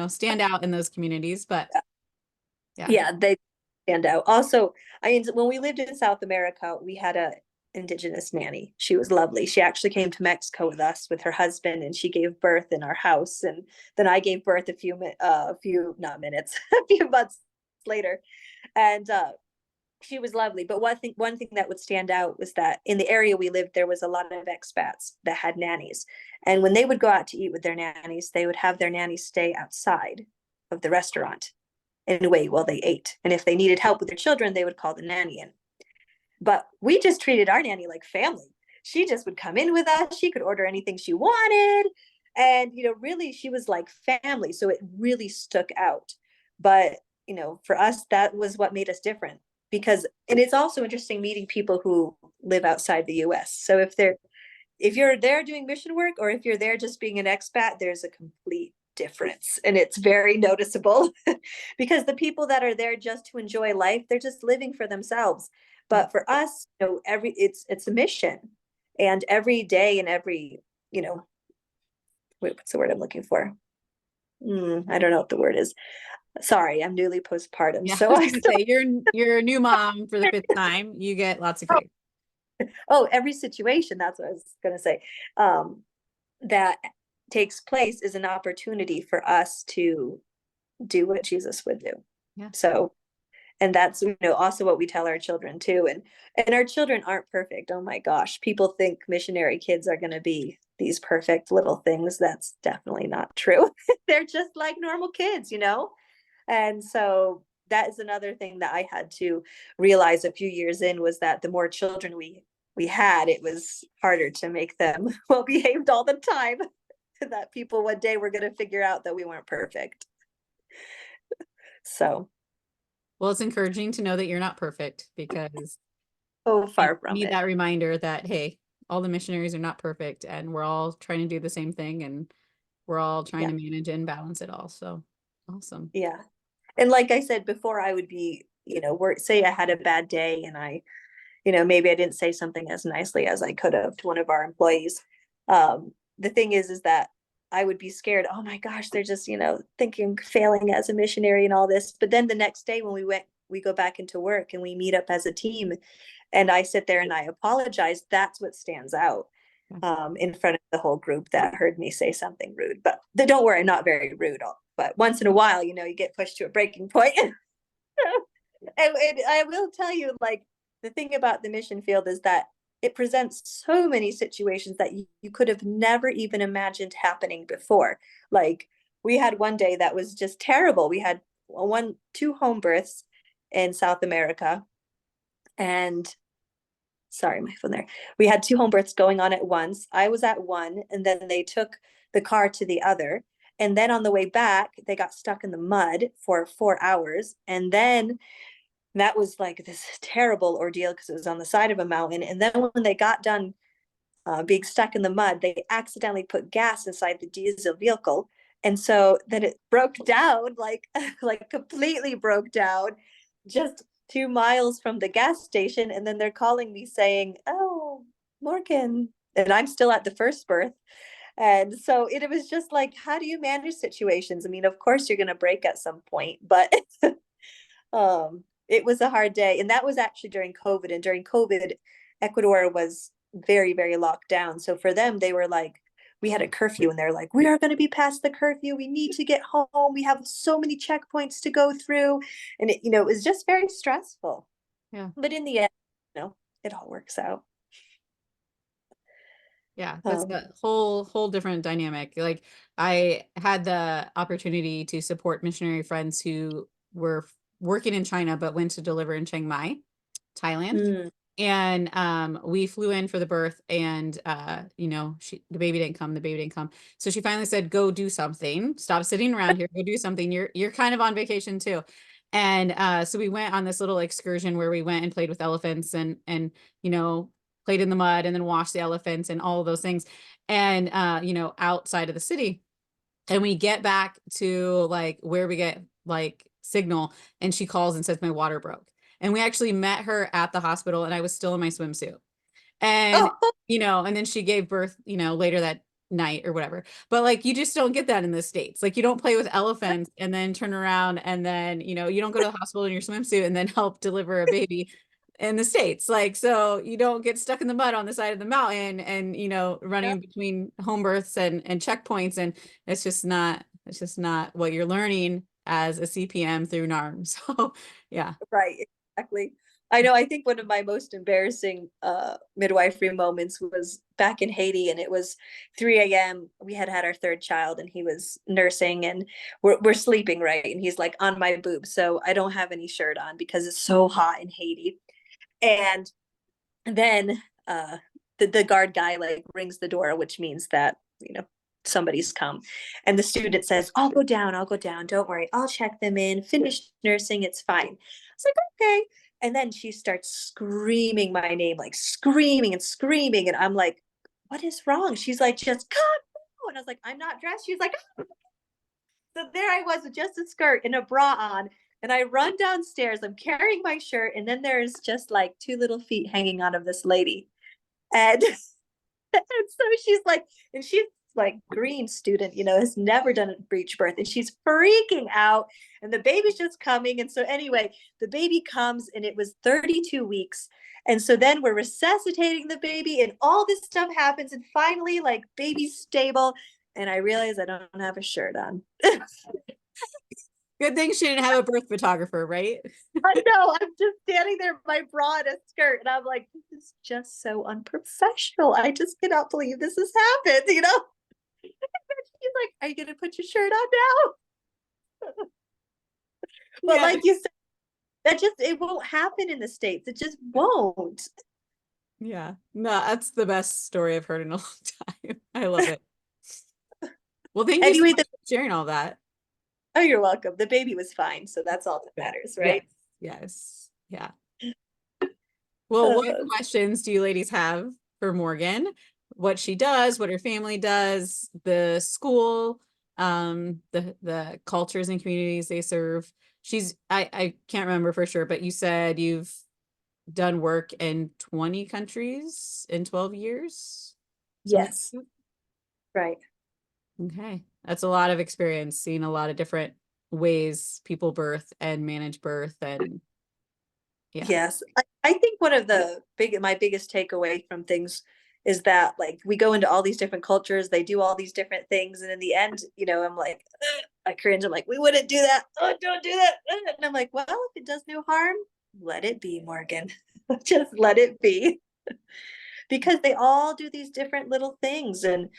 stand out in those communities. But yeah. yeah, they stand out. Also, when we lived in South America, we had a indigenous nanny. She was lovely. She actually came to Mexico with us with her husband, and she gave birth in our house. And then I gave birth a few not minutes, a few months later. And she was lovely. But one thing that would stand out was that in the area we lived, there was a lot of expats that had nannies. And when they would go out to eat with their nannies, they would have their nannies stay outside of the restaurant and wait while they ate. And if they needed help with their children, they would call the nanny in. But we just treated our nanny like family. She just would come in with us. She could order anything she wanted. And, really, she was like family. So it really stuck out. But, for us, that was what made us different. And it's also interesting meeting people who live outside the US. So if you're there doing mission work, or if you're there just being an expat, there's a complete difference. And it's very noticeable because the people that are there just to enjoy life, they're just living for themselves. But for us, it's a mission. And every day and what's the word I'm looking for? I don't know what the word is. Sorry, I'm newly postpartum. Yeah. So I was gonna say you're a new mom for the fifth time. You get lots of care. every situation, that's what I was going to say. That takes place is an opportunity for us to do what Jesus would do. Yeah. So, and that's, also what we tell our children too. And our children aren't perfect. Oh my gosh. People think missionary kids are going to be these perfect little things. That's definitely not true. They're just like normal kids. And so that is another thing that I had to realize a few years in, was that the more children we had, it was harder to make them well behaved all the time. That people one day were going to figure out that we weren't perfect. So, Well, it's encouraging to know that you're not perfect, because far you from need it. that reminder that, hey, all the missionaries are not perfect, and we're all trying to do the same thing, and we're all trying to manage and balance it all. So awesome. Yeah. And like I said before, I would be, say I had a bad day and maybe I didn't say something as nicely as I could have to one of our employees. The thing is that I would be scared. Oh my gosh, they're just, thinking failing as a missionary and all this. But then the next day when we go back into work and we meet up as a team, and I sit there and I apologize, that's what stands out in front of the whole group that heard me say something rude. But don't worry, I'm not very rude. But once in a while, you get pushed to a breaking point. And I will tell you, like, the thing about the mission field is that it presents so many situations that you could have never even imagined happening before. Like, we had one day that was just terrible. We had two home births in South America, and sorry, my phone there. We had two home births going on at once. I was at one, and then they took the car to the other. And then on the way back, they got stuck in the mud for 4 hours. And then And that was like this terrible ordeal because it was on the side of a mountain. And then when they got done being stuck in the mud, they accidentally put gas inside the diesel vehicle. And so then it broke down, like like completely broke down, just 2 miles from the gas station. And then they're calling me saying, "Oh, Morgan," and I'm still at the first birth. And so it was just like, how do you manage situations? I mean, of course you're going to break at some point, but it was a hard day. And that was actually during COVID. And during COVID, Ecuador was very, very locked down. So for them, they were like, we had a curfew and they're like, we are going to be past the curfew. We need to get home. We have so many checkpoints to go through. And it was just very stressful. Yeah. But in the end, it all works out. Yeah, that's a whole different dynamic. Like I had the opportunity to support missionary friends who were working in China but went to deliver in Chiang Mai, Thailand. Mm. And we flew in for the birth and the baby didn't come, So she finally said, "Go do something. Stop sitting around here. Go do something. You're kind of on vacation too." And so we went on this little excursion where we went and played with elephants and played in the mud and then washed the elephants and all of those things. And outside of the city. And we get back to like where we get like signal and she calls and says my water broke. And we actually met her at the hospital and I was still in my swimsuit. And, Oh, and then she gave birth, later that night or whatever. But like, you just don't get that in the States. Like you don't play with elephants and then turn around and then, you don't go to the hospital in your swimsuit and then help deliver a baby in the States. Like, so you don't get stuck in the mud on the side of the mountain and, yeah, running between home births and checkpoints. And it's just not what you're learning as a CPM through NARM. So yeah. right, exactly. I know, I think one of my most embarrassing midwifery moments was back in Haiti, and it was 3 a.m. We had had our third child, and he was nursing, and we're sleeping, right? And he's like on my boob, so I don't have any shirt on because it's so hot in Haiti. And then the guard guy like rings the door, which means that somebody's come. And the student says, I'll go down, don't worry, I'll check them in, finish nursing, it's fine. I was like, okay. And then she starts screaming my name, like screaming and screaming, and I'm like, what is wrong? She's like, just come on. And I was like, I'm not dressed. She's like, oh. So there I was with just a skirt and a bra on, and I run downstairs, I'm carrying my shirt, and then there's just like two little feet hanging out of this lady. And and so she's like, and she's like green student, has never done a breech birth, and she's freaking out, and the baby's just coming. And so anyway, the baby comes, and it was 32 weeks. And so then we're resuscitating the baby, and all this stuff happens, and finally, like, baby's stable, and I realize I don't have a shirt on. Good thing she didn't have a birth photographer, right? I know, I'm just standing there in my bra and a skirt, and I'm like, this is just so unprofessional. I just cannot believe this has happened, She's like, are you gonna put your shirt on now? But Yeah. like you said, it won't happen in the States. It just won't. Yeah. No, that's the best story I've heard in a long time. I love it. Well, thank you so Anyway, much for sharing all that. oh, you're welcome. The baby was fine, so that's all that matters, Yes. right? Yes. Yeah. Well, what questions do you ladies have for Morgan? What she does, what her family does, the school, the cultures and communities they serve. I can't remember for sure, but you said you've done work in 20 countries in 12 years. Something Yes, like right. that? Okay. That's a lot of experience, seeing a lot of different ways people birth and manage birth and yeah. Yes. I think one of my biggest takeaway from things is that, like, we go into all these different cultures, they do all these different things, and in the end, I'm like, ugh, I cringe. I'm like, we wouldn't do that. Oh, don't do that. Ugh. And I'm like, well, if it does no harm, let it be, Morgan. Just let it be. Because they all do these different little things, and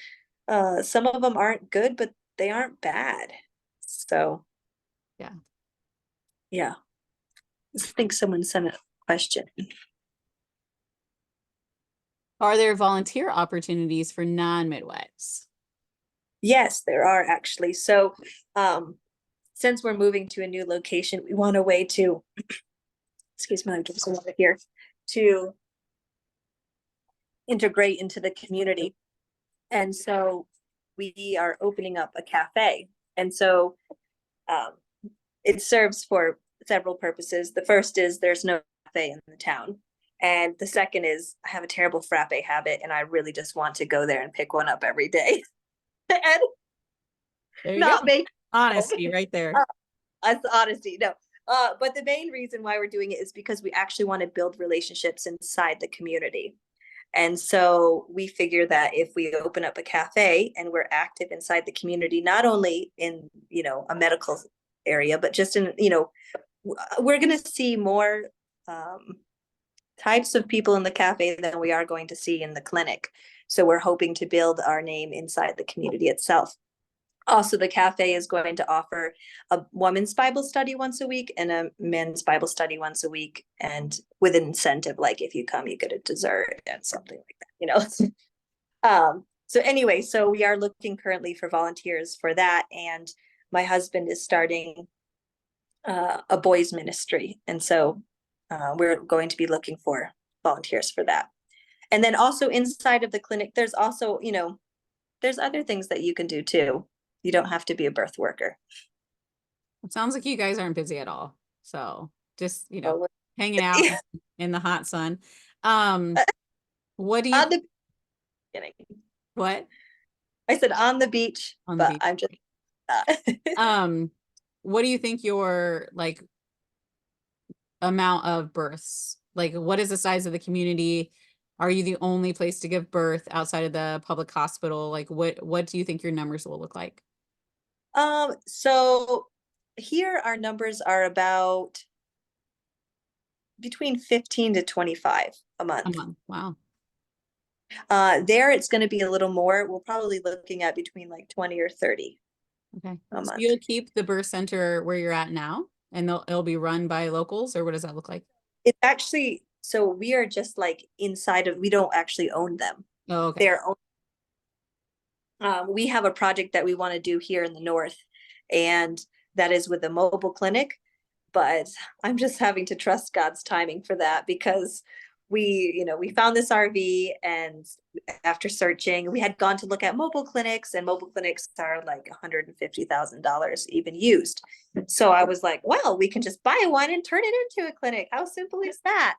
some of them aren't good, but they aren't bad. So Yeah. yeah. I think someone sent a question. Are there volunteer opportunities for non-midwives? Yes, there are actually. So since we're moving to a new location, we want a way to excuse me, I'll give some water here, to integrate into the community. And so we are opening up a cafe. And so um, it serves for several purposes. The first is there's no cafe in the town. And the second is I have a terrible frappe habit and I really just want to go there and pick one up every day and There you go. not make Honesty right there. That's honesty. No. But the main reason why we're doing it is because we actually want to build relationships inside the community. And so we figure that if we open up a cafe and we're active inside the community, not only in, a medical area, but just in, we're going to see more types of people in the cafe than we are going to see in the clinic. So we're hoping to build our name inside the community itself. Also, the cafe is going to offer a women's Bible study once a week and a men's Bible study once a week. And with an incentive, like if you come, you get a dessert and something like that, So anyway, so we are looking currently for volunteers for that. And my husband is starting a boys ministry. And so we're going to be looking for volunteers for that. And then also inside of the clinic, there's also, there's other things that you can do too. You don't have to be a birth worker. It sounds like you guys aren't busy at all. So just, Oh, hanging out in the hot sun. What do you, on the kidding. what? I said on the beach, On the but beach. I'm just What do you think your amount of births? Like, what is the size of the community? Are you the only place to give birth outside of the public hospital? Like, what do you think your numbers will look like? So here our numbers are about between 15 to 25 a month. Wow. There it's going to be a little more. We're probably looking at between like 20 or 30 Okay. a So month. you'll keep the birth center where you're at now, and it'll be run by locals, or what does that look like? It's actually, so we are just like inside of, we don't actually own them. Oh, okay. They're owned. We have a project that we want to do here in the north, and that is with a mobile clinic. But I'm just having to trust God's timing for that because we found this RV, and after searching, we had gone to look at mobile clinics, and mobile clinics are like $150,000 even used. So I was like, well, we can just buy one and turn it into a clinic. How simple is that?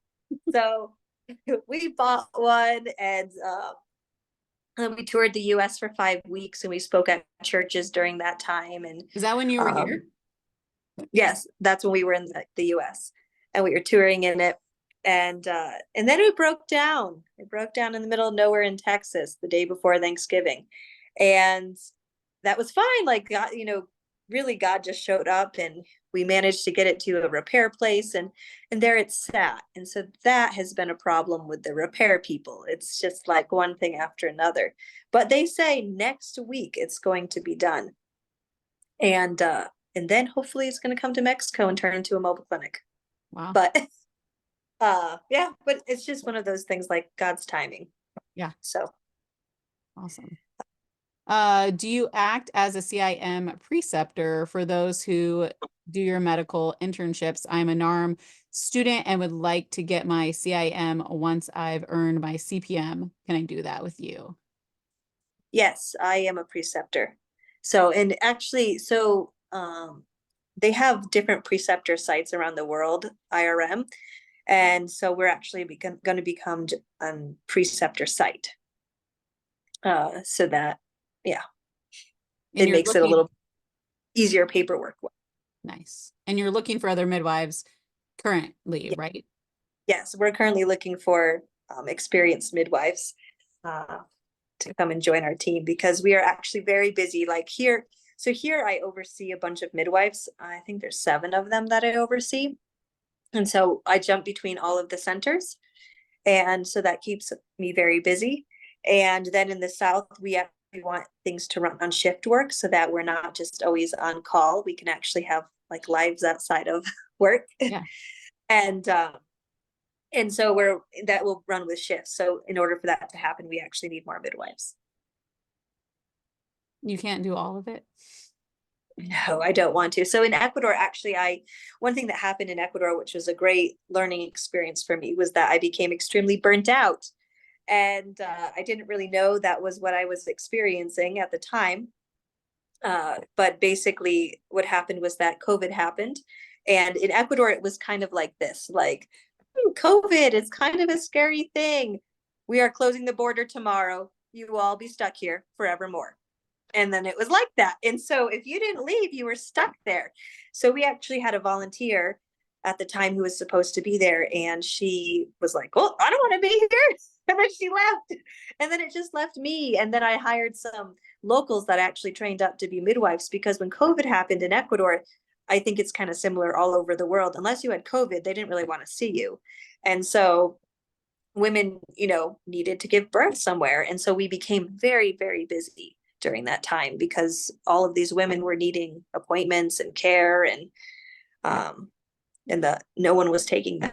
So we bought one, and we toured the US for 5 weeks, and we spoke at churches during that time. And Is that when you were here? yes, that's when we were in the US, and we were touring in it. And then it broke down. It broke down in the middle of nowhere in Texas the day before Thanksgiving. And that was fine. Like God, really God just showed up, and we managed to get it to a repair place, and there it sat. And so that has been a problem with the repair people. It's just like one thing after another. But they say next week it's going to be done. And then hopefully it's going to come to Mexico and turn into a mobile clinic. Wow. But yeah, but it's just one of those things, like God's timing. Yeah. So Awesome. Do you act as a CIM preceptor for those who do your medical internships? I'm a NARM student and would like to get my CIM once I've earned my CPM. Can I do that with you? yes, I am a preceptor. So, and actually, they have different preceptor sites around the world, IRM. And so we're actually going to become a preceptor site. So that, yeah, And it makes it a little easier paperwork. Nice. And you're looking for other midwives currently, Yeah. right? Yes, we're currently looking for experienced midwives to come and join our team, because we are actually very busy. Like here, so here I oversee a bunch of midwives. I think there's 7 of them that I oversee. And so I jump between all of the centers. And so that keeps me very busy. And then in the South, we actually want things to run on shift work so that we're not just always on call. We can actually have like lives outside of work. Yeah. And so that will run with shifts. So in order for that to happen, we actually need more midwives. You can't do all of it. No, I don't want to. So in Ecuador, actually, one thing that happened in Ecuador, which was a great learning experience for me, was that I became extremely burnt out. And I didn't really know that was what I was experiencing at the time. But basically, what happened was that COVID happened. And in Ecuador, it was kind of like this, like, COVID is kind of a scary thing. We are closing the border tomorrow. You will all be stuck here forevermore. And then it was like that. And so if you didn't leave, you were stuck there. So we actually had a volunteer at the time who was supposed to be there. And she was like, well, I don't want to be here. And then she left. And then it just left me. And then I hired some locals that actually trained up to be midwives because when COVID happened in Ecuador, I think it's kind of similar all over the world. Unless you had COVID, they didn't really want to see you. And so women, needed to give birth somewhere. And so we became very, very busy during that time because all of these women were needing appointments and care and no one was taking them.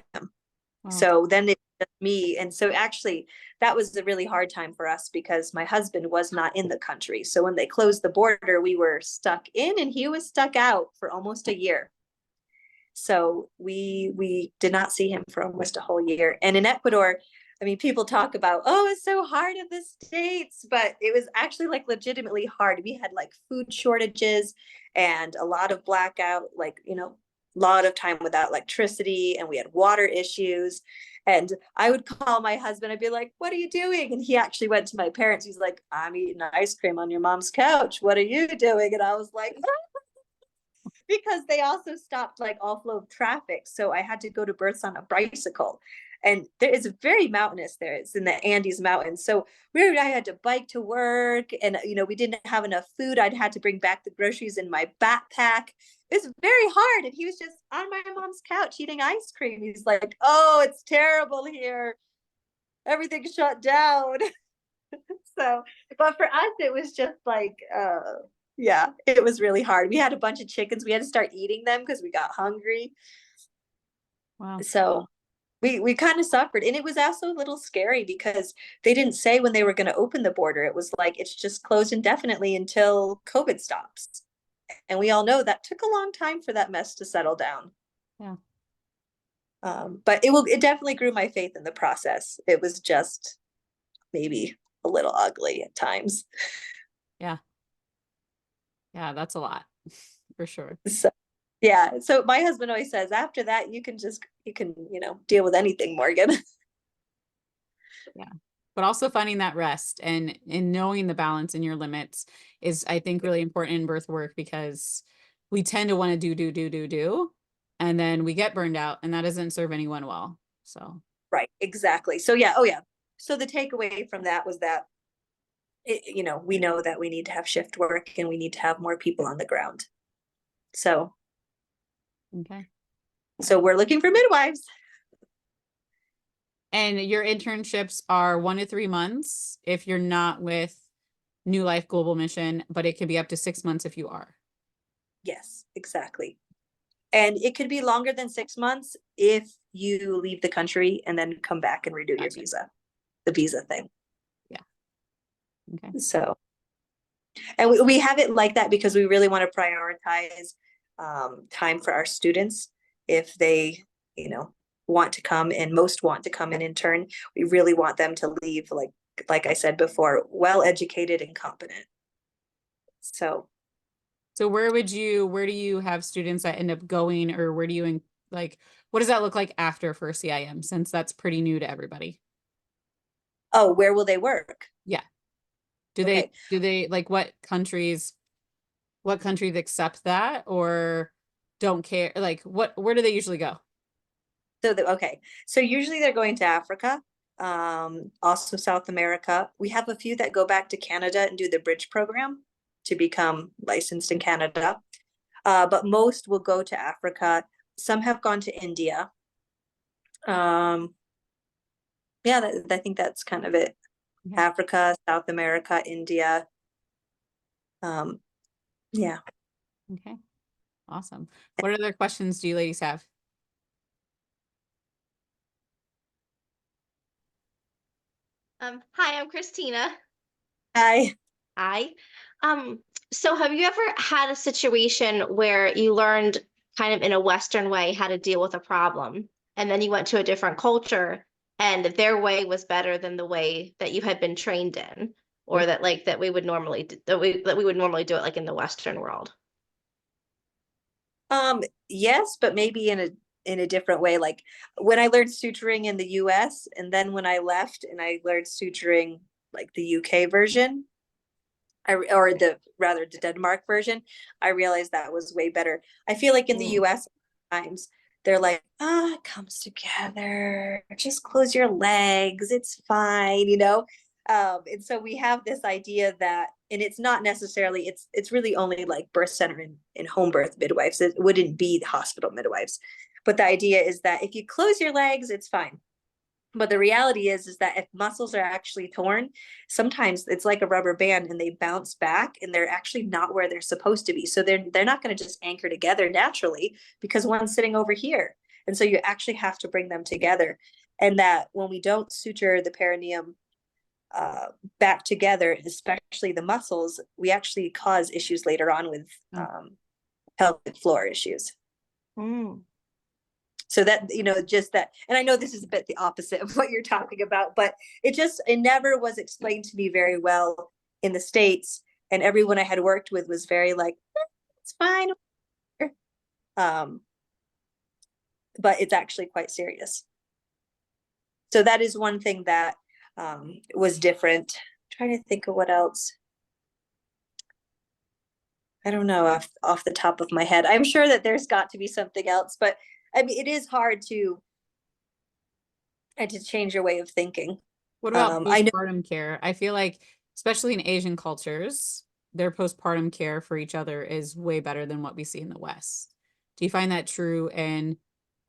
Wow. So then it was me. And so actually that was a really hard time for us because my husband was not in the country. So when they closed the border, we were stuck in and he was stuck out for almost a year. So we did not see him for almost a whole year. And in Ecuador, I mean, people talk about, oh, it's so hard in the States, but it was actually like legitimately hard. We had like food shortages and a lot of blackout, like, a lot of time without electricity, and we had water issues. And I would call my husband, I'd be like, what are you doing? And he actually went to my parents. He's like, I'm eating ice cream on your mom's couch. What are you doing? And I was like, because they also stopped like all flow of traffic. So I had to go to births on a bicycle. And it's very mountainous there. It's in the Andes Mountains. So I had to bike to work and, we didn't have enough food. I'd had to bring back the groceries in my backpack. It's very hard. And he was just on my mom's couch eating ice cream. He's like, oh, it's terrible here. Everything's shut down. So, but for us, it was just like, yeah, it was really hard. We had a bunch of chickens. We had to start eating them because we got hungry. Wow. So we kind of suffered. And it was also a little scary because they didn't say when they were going to open the border. It was like, it's just closed indefinitely until COVID stops. And we all know that took a long time for that mess to settle down. Yeah. But it definitely grew my faith in the process. It was just maybe a little ugly at times. Yeah. Yeah, that's a lot for sure. So yeah. So my husband always says after that you can deal with anything, Morgan. Yeah. But also finding that rest and knowing the balance and your limits is, I think, really important in birth work because we tend to want to do, and then we get burned out and that doesn't serve anyone well. So Right, exactly. So yeah, oh yeah. So the takeaway from that was that we know that we need to have shift work and we need to have more people on the ground. So okay. So we're looking for midwives. And your internships are 1 to 3 months if you're not with New Life Global Mission, but it could be up to 6 months if you are. Yes, exactly. And it could be longer than 6 months if you leave the country and then come back and redo your visa, the visa thing. Yeah. Okay. So, and we have it like that because we really want to prioritize time for our students. If they, want to come, and most want to come and intern, we really want them to leave, like I said before, well educated and competent. So where do you have students that end up going, or where do you what does that look like after for CIM, since that's pretty new to everybody? oh, where will they work? Yeah. Do Okay. they what countries accept that or don't care? Where do they usually go? Okay. So usually they're going to Africa, also South America. We have a few that go back to Canada and do the bridge program to become licensed in Canada. But most will go to Africa. Some have gone to India. Yeah, I think that's kind of it. Okay. Africa, South America, India. Yeah. Okay. Awesome. What other questions do you ladies have? Hi, I'm Christina. Hi. Hi. Um, So have you ever had a situation where you learned kind of in a Western way how to deal with a problem, and then you went to a different culture and their way was better than the way that you had been trained in, or that like that we would normally that we would normally do it like in the Western world? Yes, but maybe in a different way. Like when I learned suturing in the US, and then when I left and I learned suturing like the UK version, or the rather the Denmark version, I realized that was way better. I feel like in the Mm. US times they're like, ah, it comes together. Just close your legs. It's fine, you know? And so we have this idea that, and it's not necessarily, it's really only like birth center and home birth midwives. It wouldn't be the hospital midwives. But the idea is that if you close your legs, it's fine. But the reality is that if muscles are actually torn, sometimes it's like a rubber band and they bounce back and they're actually not where they're supposed to be. So they're not going to just anchor together naturally because one's sitting over here. And so you actually have to bring them together. And that when we don't suture the perineum uh, back together, especially the muscles, we actually cause issues later on with Oh, pelvic floor issues. Mm. So that, you know, just that, and I know this is a bit the opposite of what you're talking about, but it never was explained to me very well in the States. And everyone I had worked with was very like, it's fine. Um, but it's actually quite serious. So that is one thing that was different. I'm trying to think of what else. I don't know off the top of my head. I'm sure that there's got to be something else, but I mean, it is hard to and to change your way of thinking. what about I know. postpartum care? I feel like, especially in Asian cultures, their postpartum care for each other is way better than what we see in the West. Do you find that true in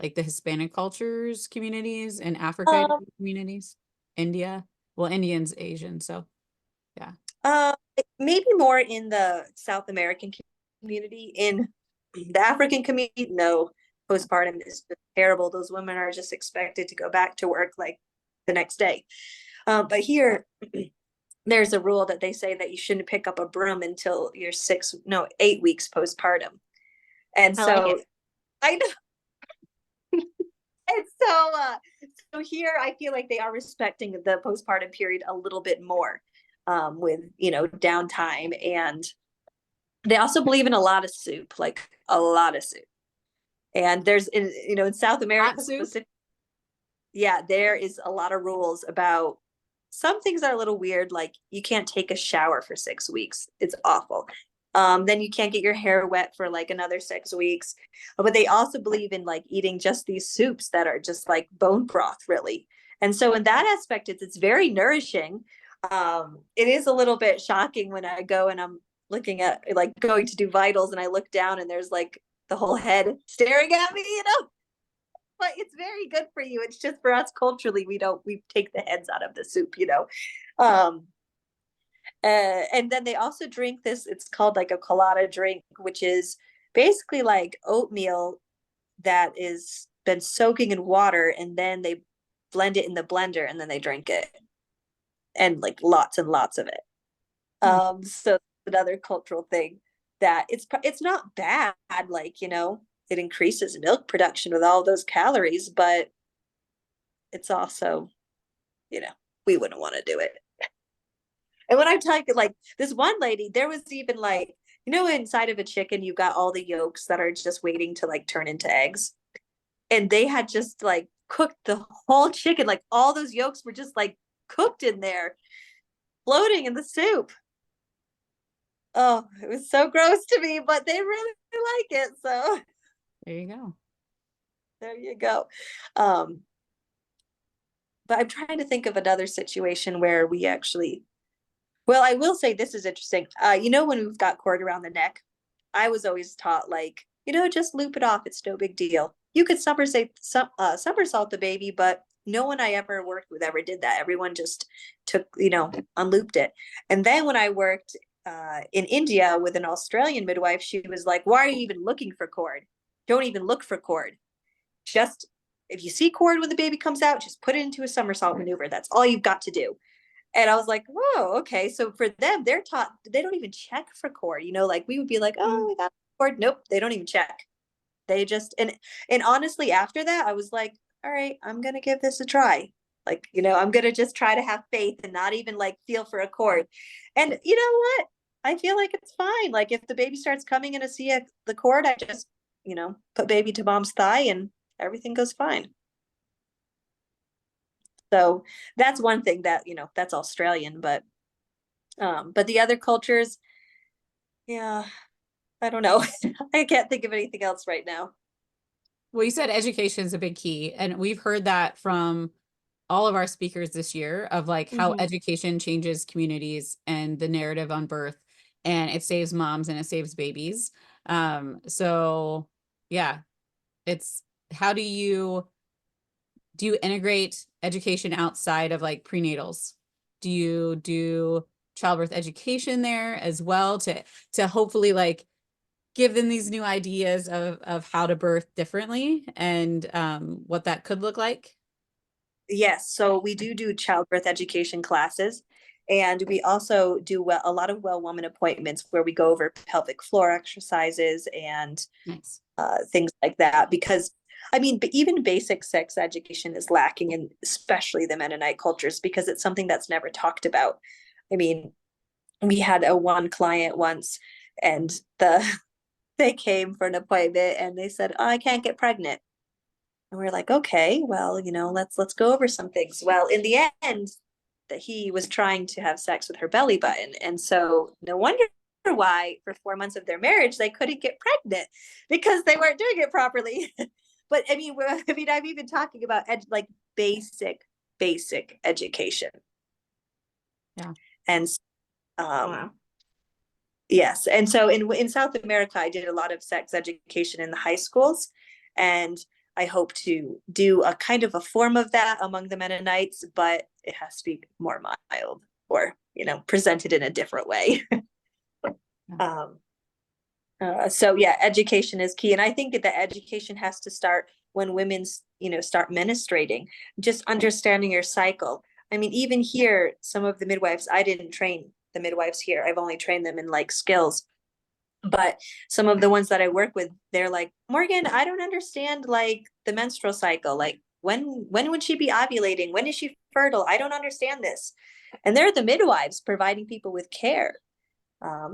like the Hispanic cultures, communities, and Africa Um, communities? India? Well, Indian's Asian, so yeah. Uh, maybe more in the South American community. In the African community, no, postpartum is just terrible. Those women are just expected to go back to work like the next day. But here, there's a rule that they say that you shouldn't pick up a broom until you're 8 weeks postpartum. And I like so it. I know. And so here I feel like they are respecting the postpartum period a little bit more, with, you know, downtime. And they also believe in a lot of soup, like a lot of soup. And there's in, you know, in South Hot America soup? specific, yeah, there is a lot of rules about some things are a little weird, like you can't take a shower for 6 weeks. It's awful. Then you can't get your hair wet for like another 6 weeks. But they also believe in like eating just these soups that are just like bone broth, really. And so in that aspect, it's very nourishing. It is a little bit shocking when I go and I'm looking at like going to do vitals and I look down and there's like the whole head staring at me, you know, but it's very good for you. It's just for us culturally, we take the heads out of the soup, you know. Um, and then they also drink this, it's called like a colada drink, which is basically like oatmeal that is been soaking in water and then they blend it in the blender and then they drink it and like lots and lots of it. Hmm. So another cultural thing that it's not bad, like, you know, it increases milk production with all those calories, but it's also, you know, we wouldn't want to do it. And when I'm talking like this one lady, there was even like, you know, inside of a chicken, you got all the yolks that are just waiting to like turn into eggs. And they had just like cooked the whole chicken, like all those yolks were just like cooked in there, floating in the soup. Oh, it was so gross to me, but they really like it. So There you go. there you go. Um, but I'm trying to think of another situation where we actually, well, I will say this is interesting. You know, when we've got cord around the neck, I was always taught like, you know, just loop it off. It's no big deal. You could somersault the baby, but no one I ever worked with ever did that. Everyone just took, you know, unlooped it. And then when I worked in India with an Australian midwife, she was like, "Why are you even looking for cord? Don't even look for cord. Just if you see cord when the baby comes out, just put it into a somersault maneuver. That's all you've got to do." And I was like, whoa, okay. So for them, they're taught, they don't even check for cord, you know, like we would be like, oh, we got cord. Nope, they don't even check. They just, and honestly, after that, I was like, all right, I'm gonna give this a try. Like, you know, I'm gonna just try to have faith and not even like feel for a cord. And you know what? I feel like it's fine. Like if the baby starts coming in to see the cord, I just, you know, put baby to mom's thigh and everything goes fine. So that's one thing that, you know, that's Australian, but the other cultures, yeah, I don't know. I can't think of anything else right now. Well, you said education is a big key, and we've heard that from all of our speakers this year of like how Mhm. education changes communities and the narrative on birth, and it saves moms and it saves babies. So yeah, it's how do you integrate education outside of like prenatals? Do you do childbirth education there as well to hopefully like give them these new ideas of how to birth differently and what that could look like? Yes, so we do childbirth education classes, and we also do a lot of well woman appointments where we go over pelvic floor exercises and Nice. things like that. Because I mean, even basic sex education is lacking in especially the Mennonite cultures because it's something that's never talked about. I mean, we had a one client once, and they came for an appointment and they said, oh, I can't get pregnant. And we're like, okay, well, you know, let's go over some things. Well, in the end, that he was trying to have sex with her belly button. And so no wonder why for 4 months of their marriage they couldn't get pregnant because they weren't doing it properly. But I'm even talking about like basic education. Yeah. And Wow. yes, and so in South America, I did a lot of sex education in the high schools, and I hope to do a kind of a form of that among the Mennonites, but it has to be more mild or, you know, presented in a different way. Yeah. So yeah, education is key, and I think that the education has to start when women's, you know, start menstruating, just understanding your cycle. I mean, even here, some of the midwives, I didn't train the midwives here. I've only trained them in like skills, but some of the ones that I work with, they're like, Morgan, I don't understand like the menstrual cycle. Like when would she be ovulating? When is she fertile? I don't understand this. And they're the midwives providing people with care.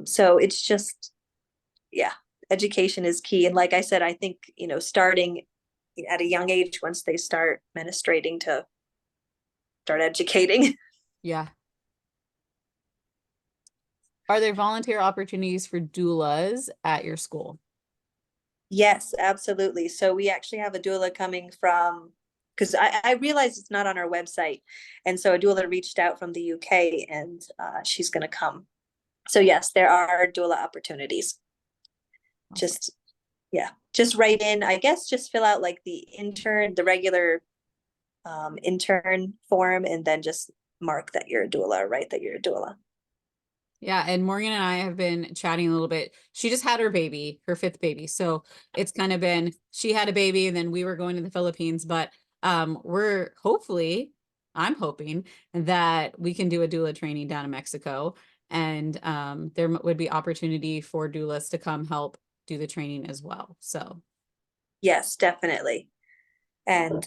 So it's just, yeah, education is key. And like I said, I think, you know, starting at a young age, once they start menstruating, to start educating. Yeah. Are there volunteer opportunities for doulas at your school? Yes, absolutely. So we actually have a doula coming from, because I realized it's not on our website. And so a doula reached out from the UK, and she's going to come. So yes, there are doula opportunities. Just, yeah, just write in, I guess, just fill out like the regular intern form, and then just mark that you're a doula, write that you're a doula. Yeah, and Morgan and I have been chatting a little bit. She just had her baby, her fifth baby. So it's kind of been, she had a baby and then we were going to the Philippines, but we're hopefully, I'm hoping that we can do a doula training down in Mexico, and there would be opportunity for doulas to come help do the training as well. So Yes, definitely. And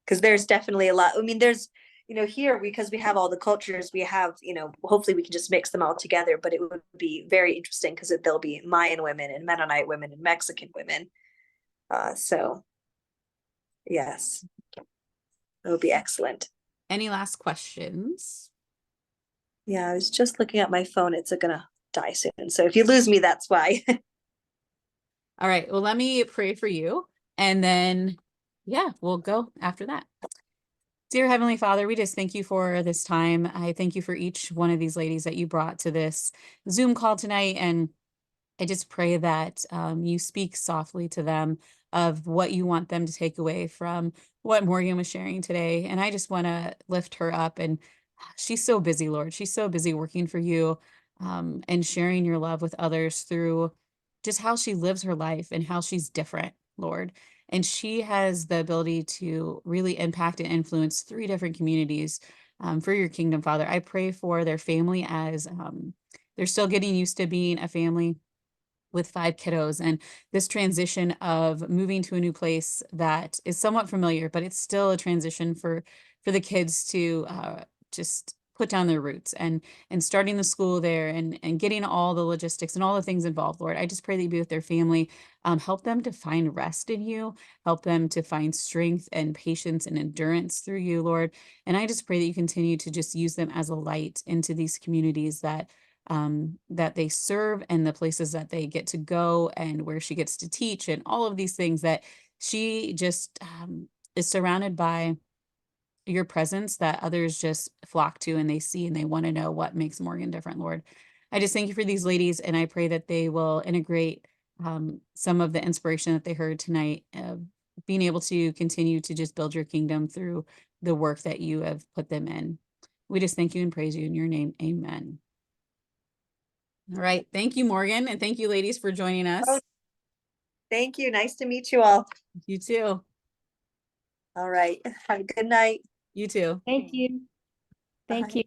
because there's definitely a lot. I mean, there's, you know, here, because we have all the cultures, we have, you know, hopefully we can just mix them all together, but it would be very interesting because there'll be Mayan women and Mennonite women and Mexican women. So yes, it would be excellent. any last questions? Yeah, I was just looking at my phone. It's gonna die soon. So if you lose me, that's why. All right, well, let me pray for you and then, yeah, we'll go after that. Dear Heavenly Father, we just thank you for this time. I thank you for each one of these ladies that you brought to this Zoom call tonight. And I just pray that you speak softly to them of what you want them to take away from what Morgan was sharing today. And I just want to lift her up. And she's so busy, Lord. She's so busy working for you, and sharing your love with others through just how she lives her life and how she's different, Lord. And she has the ability to really impact and influence 3 different communities for your kingdom, Father. I pray for their family as they're still getting used to being a family with 5 kiddos, and this transition of moving to a new place that is somewhat familiar, but it's still a transition for the kids to just put down their roots and starting the school there and getting all the logistics and all the things involved, Lord. I just pray that you be with their family, help them to find rest in you, help them to find strength and patience and endurance through you, Lord. And I just pray that you continue to just use them as a light into these communities that they serve and the places that they get to go and where she gets to teach and all of these things, that she just is surrounded by your presence that others just flock to and they see and they want to know what makes Morgan different, Lord. I just thank you for these ladies, and I pray that they will integrate some of the inspiration that they heard tonight, being able to continue to just build your kingdom through the work that you have put them in. We just thank you and praise you in your name. Amen. All right. Thank you, Morgan. And thank you, ladies, for joining us. Oh, thank you. Nice to meet you all. You too. All right. Have a good night. You too. Thank you. Thank Bye. you.